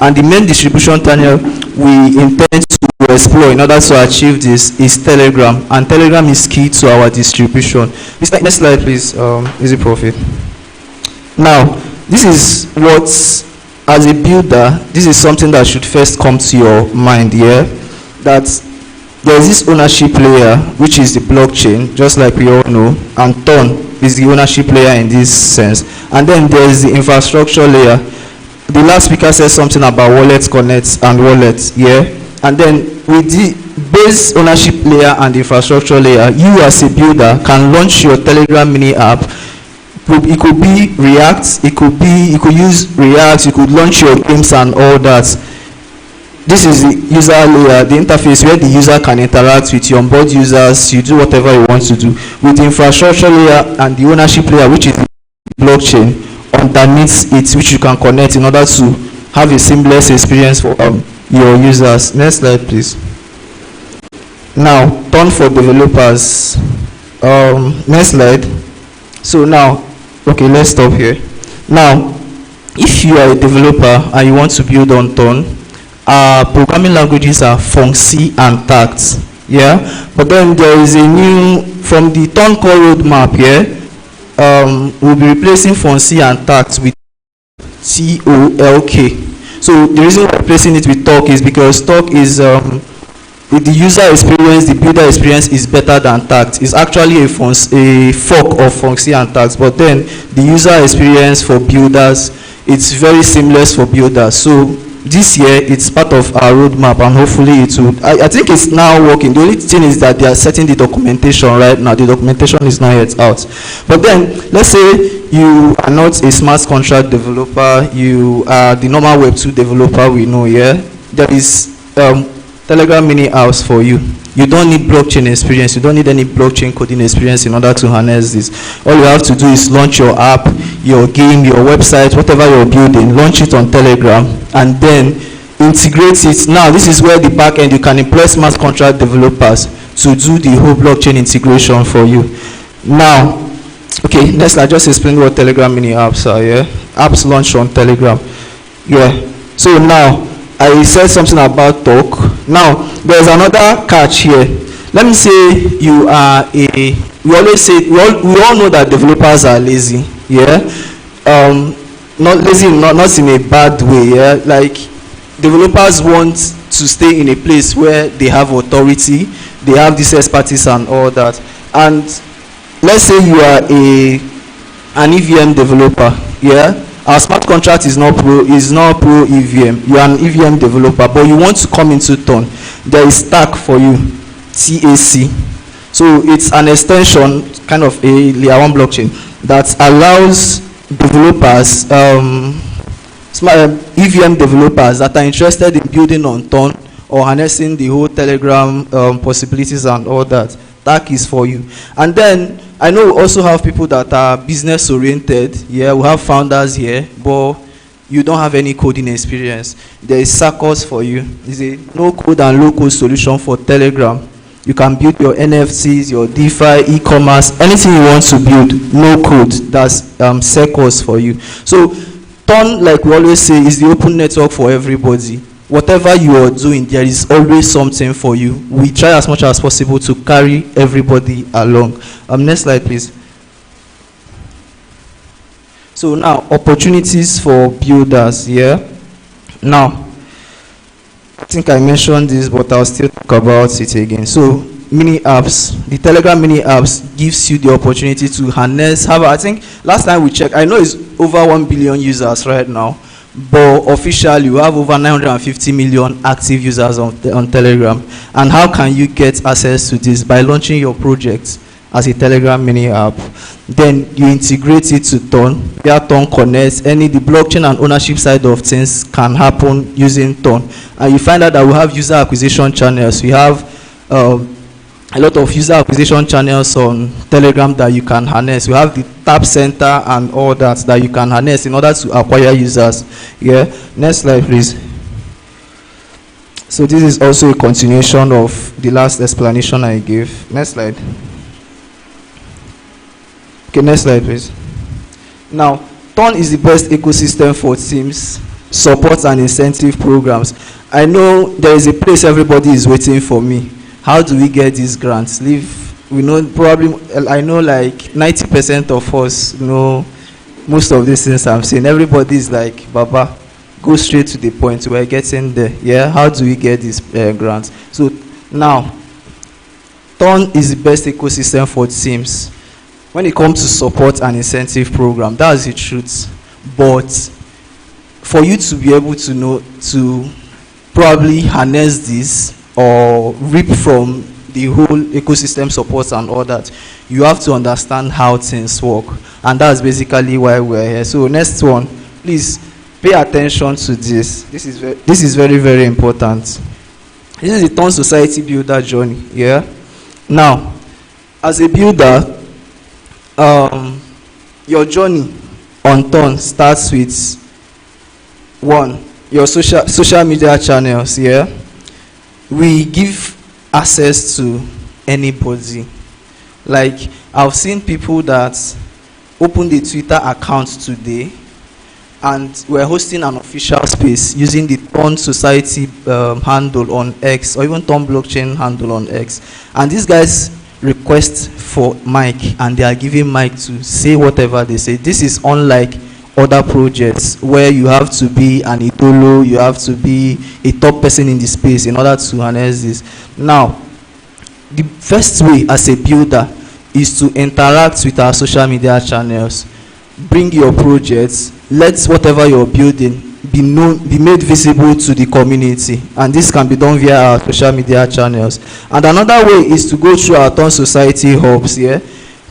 And the main distribution channel we intend to explore in order to achieve this is Telegram, and Telegram is key to our distribution. Next slide, please. Easy Profit. Now, this is what, as a builder, this is something that should first come to your mind here, that there is this ownership layer, which is the blockchain, just like we all know, and Ton is the ownership layer in this sense. And then there is the infrastructure layer. The last speaker said something about wallets, connects, and wallets, yeah? And then with the base ownership layer and the infrastructure layer, you as a builder can launch your Telegram mini app. It could be React, you could use React, you could launch your games and all that. This is the user layer, the interface where the user can interact with you, onboard users, you do whatever you want to do. With the infrastructure layer and the ownership layer, which is the blockchain, underneath it, which you can connect in order to have a seamless experience for your users. Next slide, please. Now, Ton for developers. Next slide. So now, okay, let's stop here. Now, if you are a developer and you want to build on Ton, programming languages are Func and Tact, yeah. But then there is a new, from the Ton core roadmap here, we'll be replacing Func and Tact with TOLK. So the reason we're replacing it with Talk is because Talk is with the user experience, the builder experience is better than Tact. It's actually a fork of Func and Tact, but then the user experience for builders, it's very seamless for builders. So this year it's part of our roadmap, and hopefully it will. I think it's now working. The only thing is that they are setting the documentation right now. The documentation is not yet out. But then let's say you are not a smart contract developer, you are the normal Web 2 developer we know here. There is Telegram mini apps for you. You don't need blockchain experience. You don't need any blockchain coding experience in order to harness this. All you have to do is launch your app, your game, your website, whatever you're building, launch it on Telegram, and then integrate it. Now, this is where the back end, you can employ smart contract developers to do the whole blockchain integration for you. Now, okay, next I just explained what Telegram mini apps are, yeah? Apps launched on Telegram. Yeah. So now, I said something about Talk. Now, there's another catch here. Let me say you are we always say, we all know that developers are lazy, yeah? Not lazy, not in a bad way, yeah? Like, developers want to stay in a place where they have authority, they have this expertise and all that. And let's say you are an EVM developer, yeah. Our smart contract is not pro EVM. You are an EVM developer, but you want to come into Ton. There is stack for you, TAC. So it's an extension, kind of a layer 1 blockchain that allows developers, EVM developers that are interested in building on Ton or harnessing the whole Telegram possibilities and all that. TAC is for you. And then I know we also have people that are business oriented. Yeah, we have founders here, but you don't have any coding experience. There is Circus for you. It's a no code and low code solution for Telegram. You can build your NFTs, your DeFi, e-commerce, anything you want to build, no code. That's Circus for you. So Ton, like we always say, is the open network for everybody. Whatever you are doing, there is always something for you. We try as much as possible to carry everybody along. Next slide, please. So now, opportunities for builders, yeah? Now, I think I mentioned this, but I'll still talk about it again. So, mini apps, the Telegram mini apps gives you the opportunity to harness, I think last time we checked, I know it's over 1 billion users right now, but officially you have over 950 million active users on Telegram. And how can you get access to this? By launching your project as a Telegram mini app. Then you integrate it to Ton. Via Ton Connect, the blockchain and ownership side of things can happen using Ton. And you find out that we have user acquisition channels. We have a lot of user acquisition channels on Telegram that you can harness. We have the Tap Center and all that you can harness in order to acquire users. Yeah. Next slide, please. So this is also a continuation of the last explanation I gave. Next slide. Okay, next slide, please. Now, Ton is the best ecosystem for teams, support and incentive programs. I know there is a place everybody is waiting for me. How do we get these grants? We know probably, I know like 90% of us know most of these things I'm saying. Everybody is like, Baba, go straight to the point. We're getting there. Yeah, how do we get these grants? So now, Ton is the best ecosystem for teams. When it comes to support and incentive program, that's the truth. But for you to be able to know, to probably harness this, or reap from the whole ecosystem support and all that, you have to understand how things work, and that's basically why we're here. So next one, please pay attention to this. This is very, very important. This is the Ton Society builder journey. Yeah. Now, as a builder, your journey on Ton starts with one, your social media channels. Yeah. We give access to anybody. Like, I've seen people that opened a Twitter account today and we're hosting an official space using the Ton Society handle on X, or even Ton Blockchain handle on X. And these guys request for mic, and they are giving mic to say whatever they say. This is unlike other projects where you have to be an idolo, you have to be a top person in the space in order to harness this. Now, the first way as a builder is to interact with our social media channels. Bring your projects, let whatever you're building be made visible to the community, and this can be done via our social media channels. And another way is to go through our Ton Society hubs. Yeah,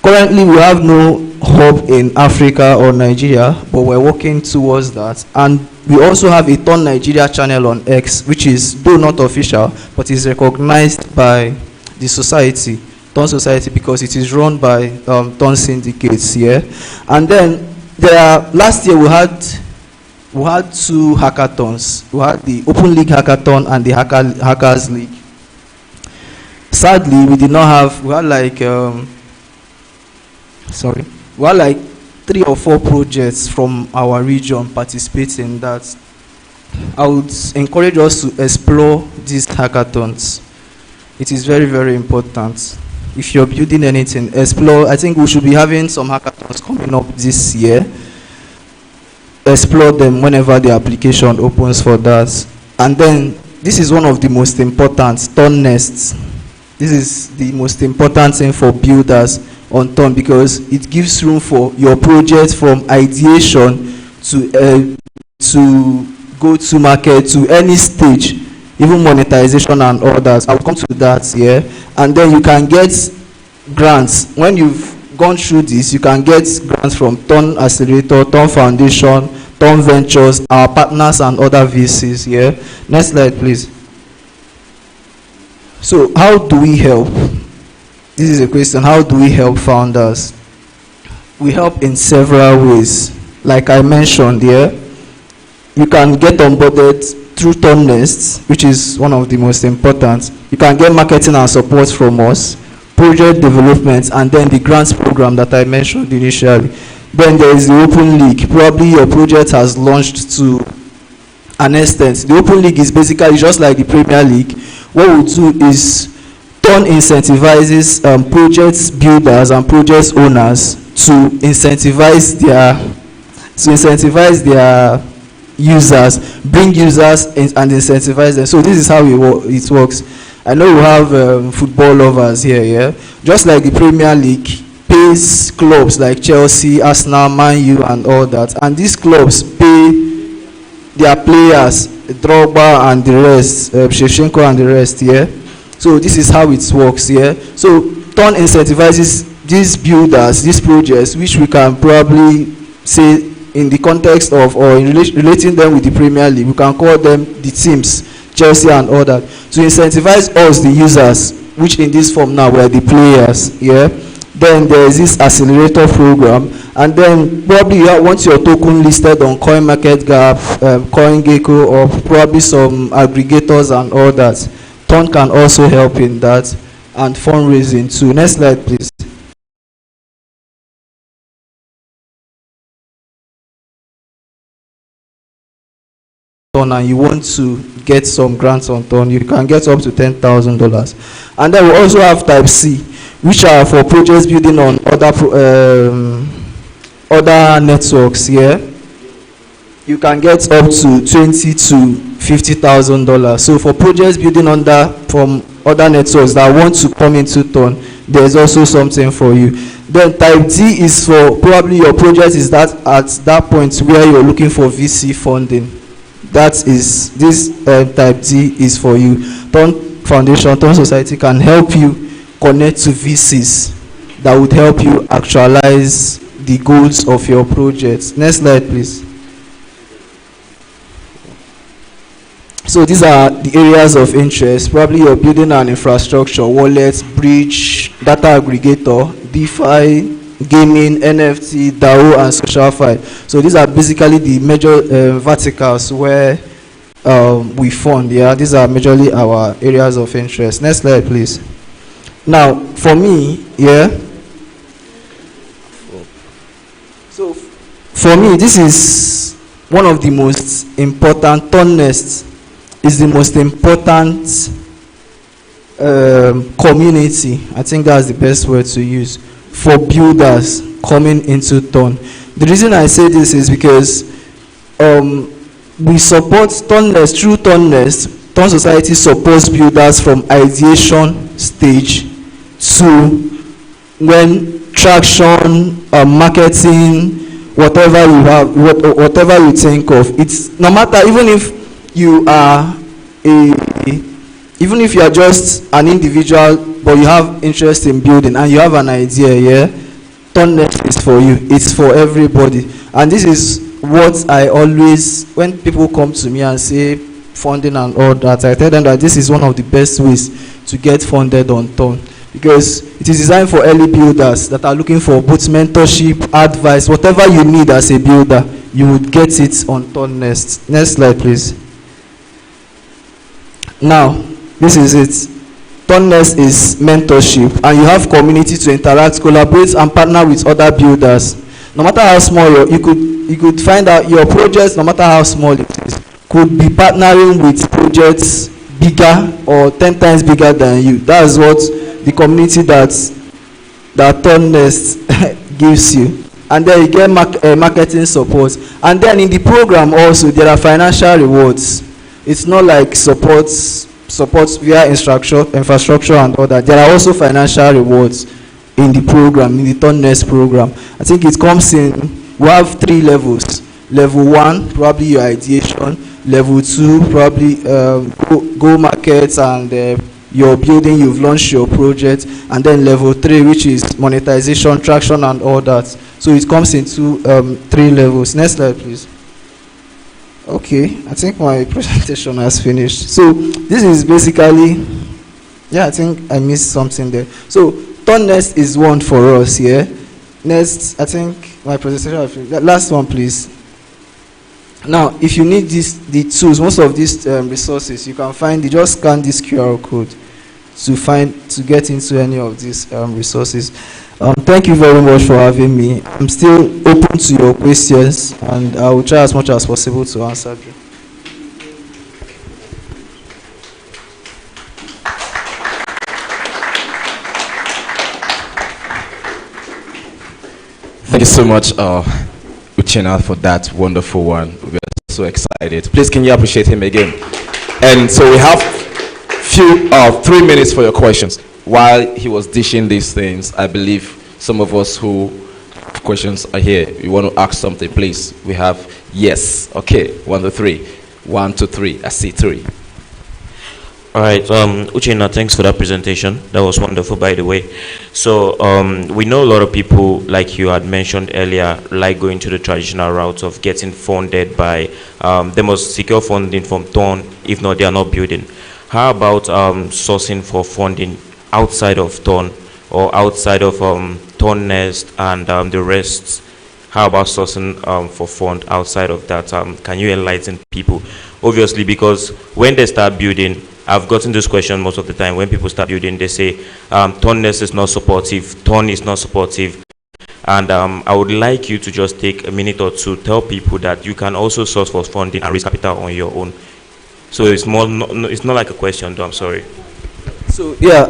currently we have no hub in Africa or Nigeria, but we're working towards that. And we also have a Ton Nigeria channel on X, which is, though not official, but is recognized by the society, Ton Society, because it is run by Ton syndicates. Yeah, and then last year we had 2 hackathons. We had the Open League hackathon and the Hackers League. Sadly, we did not have. We had like 3 or 4 projects from our region participating in that. I would encourage us to explore these hackathons. It is very, very important. If you're building anything, explore. I think we should be having some hackathons coming up this year. Explore them whenever the application opens for that. And then this is one of the most important, turn nests. This is the most important thing for builders on turn, because it gives room for your project from ideation to go to market, to any stage, even monetization and others. I'll come to that here. And then you can get grants. When you've gone through this, you can get grants from Turn Accelerator, Turn Foundation, Turn Ventures, our partners and other VCs here. Next slide, please. So how do we help? This is a question. How do we help founders? We help in several ways. Like I mentioned here, you can get onboarded through Turn Nests, which is one of the most important. You can get marketing and support from us, project development, and then the grants program that I mentioned initially. Then there is the Open League. Probably your project has launched to an extent. The Open League is basically just like the Premier League. What we do is Turn incentivizes project builders and project owners to incentivize their users, bring users in and incentivize them. So this is how it works. I know we have football lovers here, yeah? Just like the Premier League pays clubs like Chelsea, Arsenal, Man U and all that. And these clubs pay their players, Drogba and the rest, Shevchenko and the rest, yeah? So this is how it works, yeah? So Turn incentivizes these builders, these projects, which we can probably say in the context of, or in relating them with the Premier League, we can call them the teams, Chelsea and all that, to incentivize us, the users, which in this form now were the players, yeah? Then there is this accelerator program, and then probably you want your token listed on CoinMarketCap, CoinGecko, or probably some aggregators and all that. Turn can also help in that, and fundraising too. Next slide, please. And you want to get some grants on Turn, you can get up to $10,000. And then we also have Type C, which are for projects building on other networks here. You can get up to $20,000 to $50,000. So for projects building from other networks that want to come into Turn, there's also something for you. Then Type D is for probably your project is that at that point where you're looking for VC funding. That is, this Type D is for you. Turn Foundation, Turn Society can help you connect to VCs that would help you actualize the goals of your project. Next slide, please. So these are the areas of interest. Probably you're building an infrastructure, wallet, bridge, data aggregator, DeFi, gaming, NFT, DAO, and social fi. So these are basically the major verticals where we fund. Yeah, these are majorly our areas of interest. Next slide, please. Now, for me, yeah. So for me, this is one of the most important. Turn Nest is the most important community. I think that's the best word to use for builders coming into Turn. The reason I say this is because we support Turn Nest. Through Turn Nest, Turn Society supports builders from ideation stage to when traction, marketing, whatever you have, whatever you think of. It's no matter, even if you are even if you are just an individual but you have interest in building and you have an idea, yeah, Turn Nest is for you. It's for everybody. And this is what I always, when people come to me and say funding and all that, I tell them that this is one of the best ways to get funded on Turn, because it is designed for early builders that are looking for both mentorship, advice, whatever you need as a builder, you would get it on Turn Nest. Next slide, please. Now, this is it. Turn Nest is mentorship, and you have community to interact, collaborate, and partner with other builders. No matter how small you could find out your projects, no matter how small it is, could be partnering with projects bigger or 10 times bigger than you. That's what the community that Turn Nest gives you. And then you get marketing support. And then in the program also, there are financial rewards. It's not like supports via infrastructure and all that. There are also financial rewards in the program, in the Thornnest program. I think it comes in, we have 3 levels. Level 1, probably your ideation. Level 2, probably go markets and your building, you've launched your project. And then level 3, which is monetization, traction and all that. So it comes into 3 levels. Next slide, please. Okay, I think my presentation has finished. So this is basically, yeah, I think I missed something there. So Thornnest is one for us here. Next, I think my presentation has finished. Last one, please. Now, if you need the tools, most of these resources, you can find, you just scan this QR code to get into any of these resources. Thank you very much for having me. I'm still open to your questions, and I will try as much as possible to answer them. Thank you so much, Uchenna, for that wonderful one. We are so excited. Please, can you appreciate him again? And so we have 3 minutes for your questions. While he was dishing these things, I believe some of us who have questions are here. You want to ask something, please. We have yes. Okay, 1 to 3. 1 to 3. I see 3. All right, Uchenna, thanks for that presentation. That was wonderful, by the way. So we know a lot of people, like you had mentioned earlier, like going to the traditional route of getting funded by, they must secure funding from Thorn, if not, they are not building. How about sourcing for funding outside of Thorn or outside of Thornnest and the rest? How about sourcing for fund outside of that? Can you enlighten people? Obviously, because when they start building, I've gotten this question most of the time. When people start building, they say, Thornnest is not supportive, Thorn is not supportive. And I would like you to just take a minute or two, tell people that you can also source for funding and raise capital on your own. So it's more, it's not like a question, though, I'm sorry. So yeah,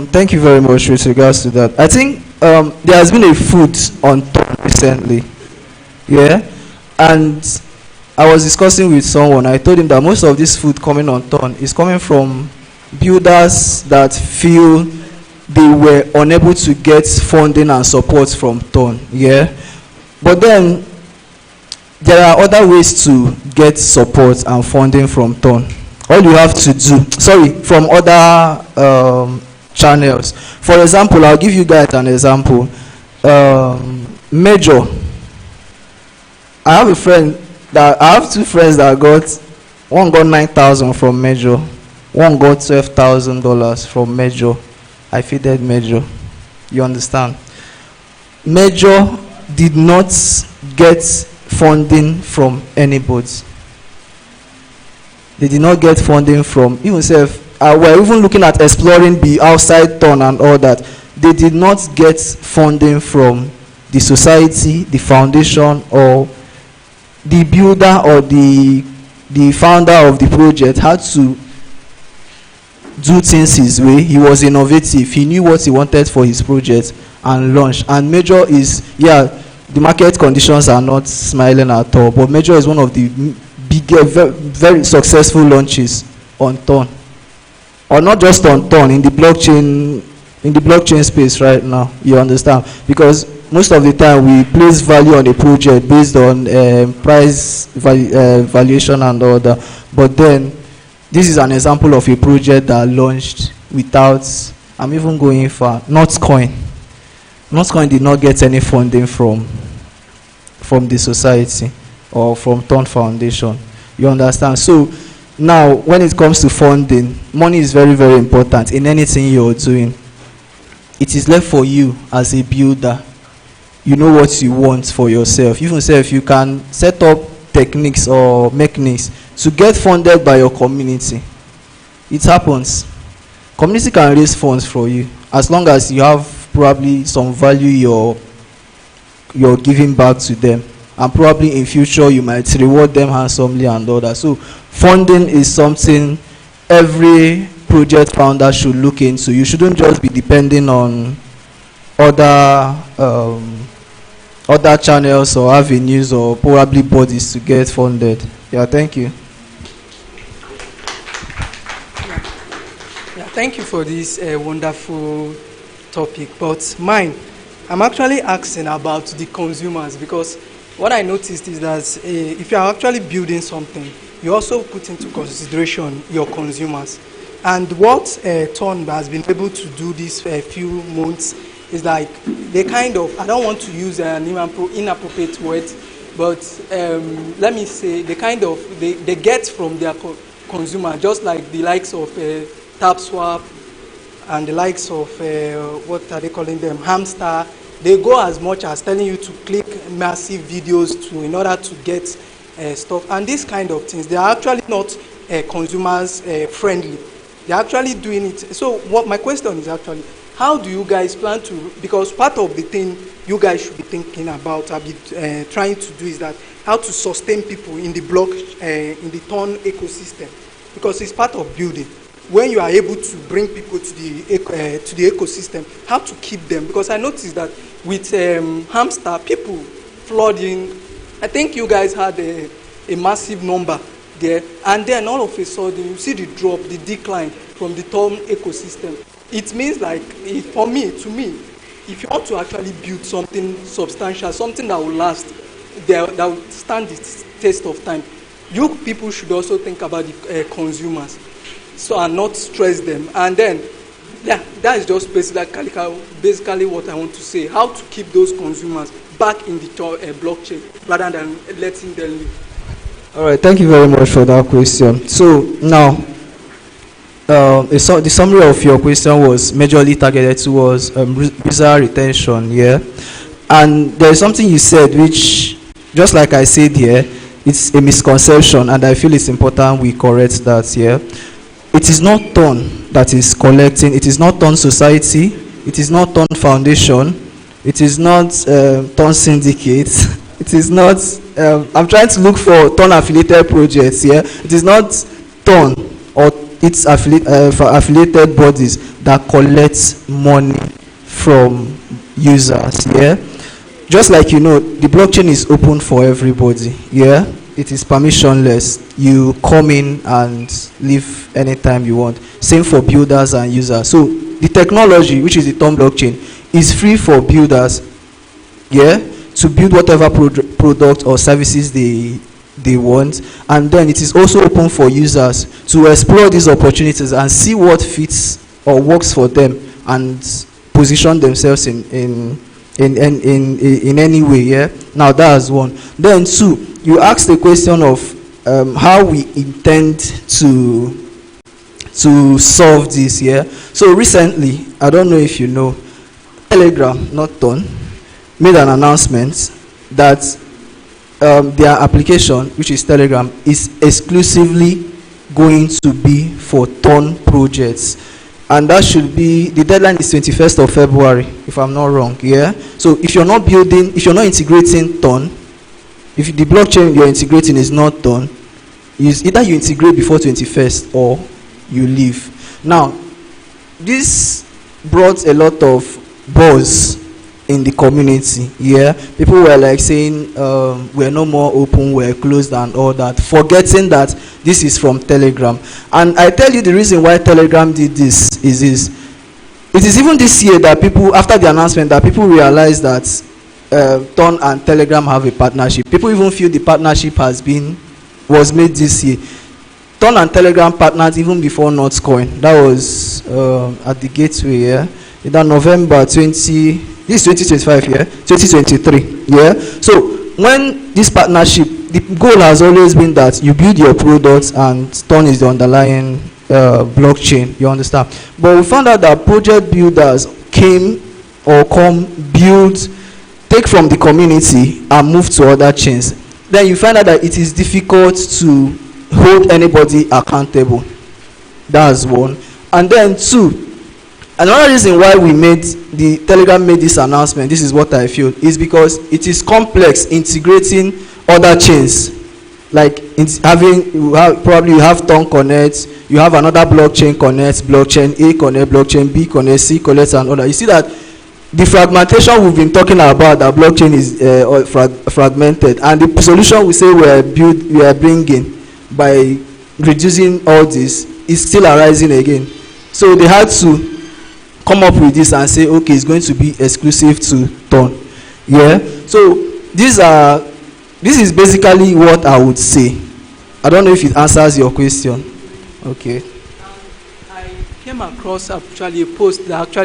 thank you very much with regards to that. I think there has been a food on Thorn recently, yeah, and I was discussing with someone. I told him that most of this food coming on Thorn is coming from builders that feel they were unable to get funding and support from Thorn, yeah. But then there are other ways to get support and funding from Thorn. All you have to do, from other channels. For example, I'll give you guys an example. Major. I have two friends that got, one got 9,000 from Major, one got $12,000 from Major. I feeded Major. You understand? Major did not get funding from anybody. They did not get funding from even self. We're even looking at exploring the outside Thorn and all that. They did not get funding from the society, the foundation, or the builder or the founder of the project had to do things his way. He was innovative. He knew what he wanted for his project and launched. And Major is, yeah, the market conditions are not smiling at all, but Major is one of the bigger, very successful launches on Thorn, or not just on Thorn, in the blockchain space right now. You understand? Because most of the time we place value on a project based on price valuation and all that. But then this is an example of a project that launched without, I'm even going far, Notcoin. Notcoin did not get any funding from the society or from Thorn Foundation. You understand? So now when it comes to funding, money is very, very important in anything you're doing. It is left for you as a builder. You know what you want for yourself. Even if you can set up techniques or mechanics to get funded by your community, it happens. Community can raise funds for you as long as you have probably some value you're giving back to them, and probably in future you might reward them handsomely and all that. So funding is something every project founder should look into. You shouldn't just be depending on other channels or avenues or probably bodies to get funded. Yeah, thank you. Yeah, thank you for this wonderful topic. But mine, I'm actually asking about the consumers, because what I noticed is that if you are actually building something, you also put into consideration your consumers. And what Ton has been able to do these few months is like they kind of, I don't want to use an inappropriate word, but let me say they kind of, they get from their consumer, just like the likes of TapSwap and the likes of, what are they calling them, Hamster. They go as much as telling you to click massive videos in order to get stuff. And these kind of things, they are actually not consumers friendly. They're actually doing it. So what my question is actually, how do you guys plan to, because part of the thing you guys should be thinking about, trying to do is that how to sustain people in the block, in the Ton ecosystem, because it's part of building. When you are able to bring people to the ecosystem, how to keep them? Because I noticed that with Hamster, people flooding. I think you guys had a massive number there, and then all of a sudden you see the drop, the decline from the Ton ecosystem. It means like, to me, if you want to actually build something substantial, something that will last, that will stand the test of time, you people should also think about the consumers, so and not stress them. And then, yeah, that is just basically what I want to say. How to keep those consumers back in the blockchain rather than letting them leave. All right, thank you very much for that question. So now, the summary of your question was majorly targeted towards user retention, yeah? And there is something you said which, just like I said here, it's a misconception, and I feel it's important we correct that, yeah? It is not Ton that is collecting, it is not Ton Society, it is not Ton Foundation, it is not Ton Syndicate, it is not, I'm trying to look for Ton affiliated projects, yeah? It is not Ton or its affiliated bodies that collect money from users, yeah? Just like you know, the blockchain is open for everybody, yeah? It is permissionless. You come in and leave anytime you want. Same for builders and users. So the technology, which is the Ton blockchain, is free for builders, yeah, to build whatever product or services they want. And then it is also open for users to explore these opportunities and see what fits or works for them and position themselves in any way, yeah. Now that's one. Then two, you asked the question of how we intend to solve this, yeah. So recently, I don't know if you know, Telegram, not Ton, made an announcement that their application, which is Telegram, is exclusively going to be for Ton projects. And that should be, the deadline is 21st of February, if I'm not wrong, yeah? So if you're not building, if you're not integrating Ton, if the blockchain you're integrating is not Ton, is either you integrate before 21st or you leave. Now, this brought a lot of buzz in the community, yeah? People were like saying, we're no more open, we're closed and all that, forgetting that this is from Telegram. And I tell you the reason why Telegram did this is it is even this year that people, after the announcement, that people realize that Ton and Telegram have a partnership. People even feel the partnership was made this year. Ton and Telegram partnered even before Notcoin. That was at the gateway, yeah? In that November 20, this is 2025, yeah? 2023, yeah? So when this partnership, the goal has always been that you build your products and Ton is the underlying blockchain, you understand? But we found out that project builders come build, take from the community and move to other chains. Then you find out that it is difficult to hold anybody accountable. That's one. And then two, another reason why the Telegram made this announcement, this is what I feel, is because it is complex integrating other chains. Like you have Ton Connect, you have another blockchain Connect, blockchain A Connect, blockchain B Connect, C Connect, and other. You see that the fragmentation we've been talking about, that blockchain is fragmented, and the solution we say we are bringing by reducing all this is still arising again. So they had to come up with this and say, okay, it's going to be exclusive to Ton. Yeah. So this is basically what I would say. I don't know if it answers your question. Okay. I came across actually a post that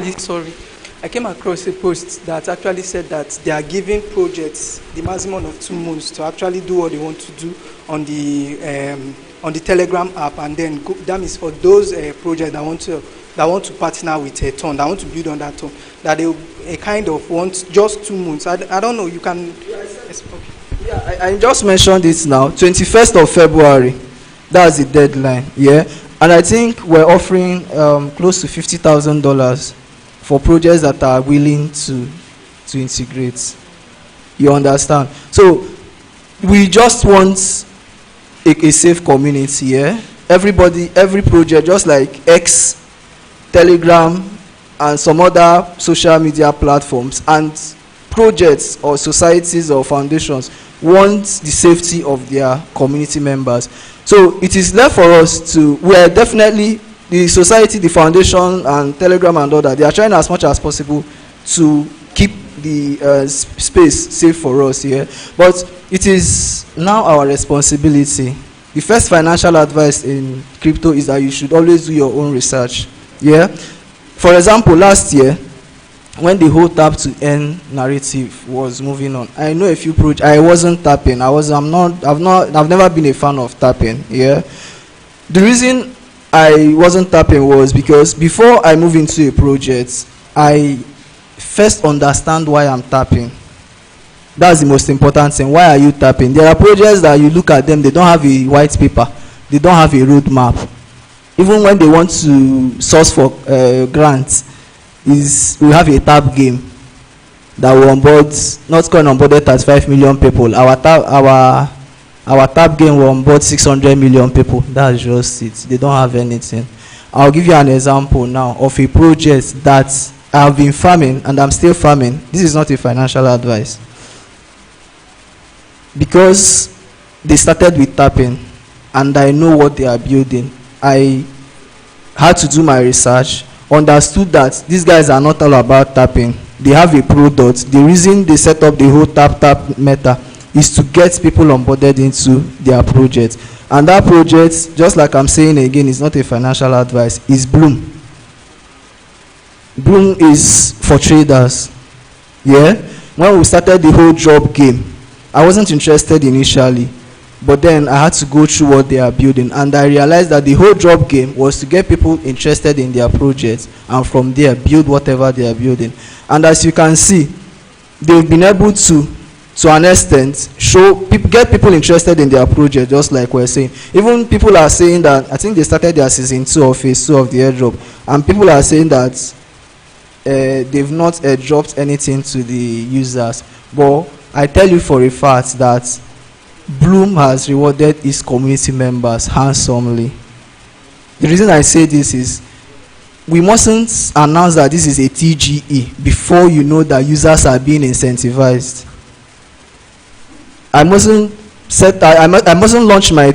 actually said that they are giving projects the maximum of 2 months to actually do what they want to do on the Telegram app, and then that is for those projects that want to partner with a Ton, that want to build on that Ton, that they kind of want just 2 months. I don't know. You can. Yes, okay. Yeah, I just mentioned it now. 21st of February. That's the deadline. Yeah, and I think we're offering close to $50,000 for projects that are willing to integrate. You understand? So we just want a safe community. Yeah, everybody, every project, just like X, Telegram, and some other social media platforms, and projects or societies or foundations want the safety of their community members. So it is left for us to, we are definitely, the society, the foundation, and Telegram and all that, they are trying as much as possible to keep the space safe for us here. But it is now our responsibility. The first financial advice in crypto is that you should always do your own research. Yeah. For example, last year, when the whole tap to earn narrative was moving on, I know a few projects. I wasn't tapping. I've never been a fan of tapping. Yeah. The reason I wasn't tapping was because before I move into a project, I first understand why I'm tapping. That's the most important thing. Why are you tapping? There are projects that you look at them, they don't have a white paper, they don't have a roadmap. Even when they want to source for grants, we have a tap game that will onboard, not going to onboard 35 million people. Our tap game will onboard 600 million people. That's just it. They don't have anything. I'll give you an example now of a project that I've been farming and I'm still farming. This is not a financial advice. Because they started with tapping and I know what they are building. I had to do my research, understood that these guys are not all about tapping. They have a product. The reason they set up the whole tap meta is to get people onboarded into their project. And that project, just like I'm saying again, is not a financial advice, is Bloom. Bloom is for traders. Yeah? When we started the whole job game, I wasn't interested initially, but then I had to go through what they are building, and I realized that the whole job game was to get people interested in their projects, and from there build whatever they are building. And as you can see, they've been able to an extent, get people interested in their project, just like we're saying. Even people are saying that, I think they started their season 2 or phase 2 of the airdrop, and people are saying that they've not airdropped anything to the users. But I tell you for a fact that Bloom has rewarded its community members handsomely. The reason I say this is, we mustn't announce that this is a TGE before you know that users are being incentivized. I mustn't launch my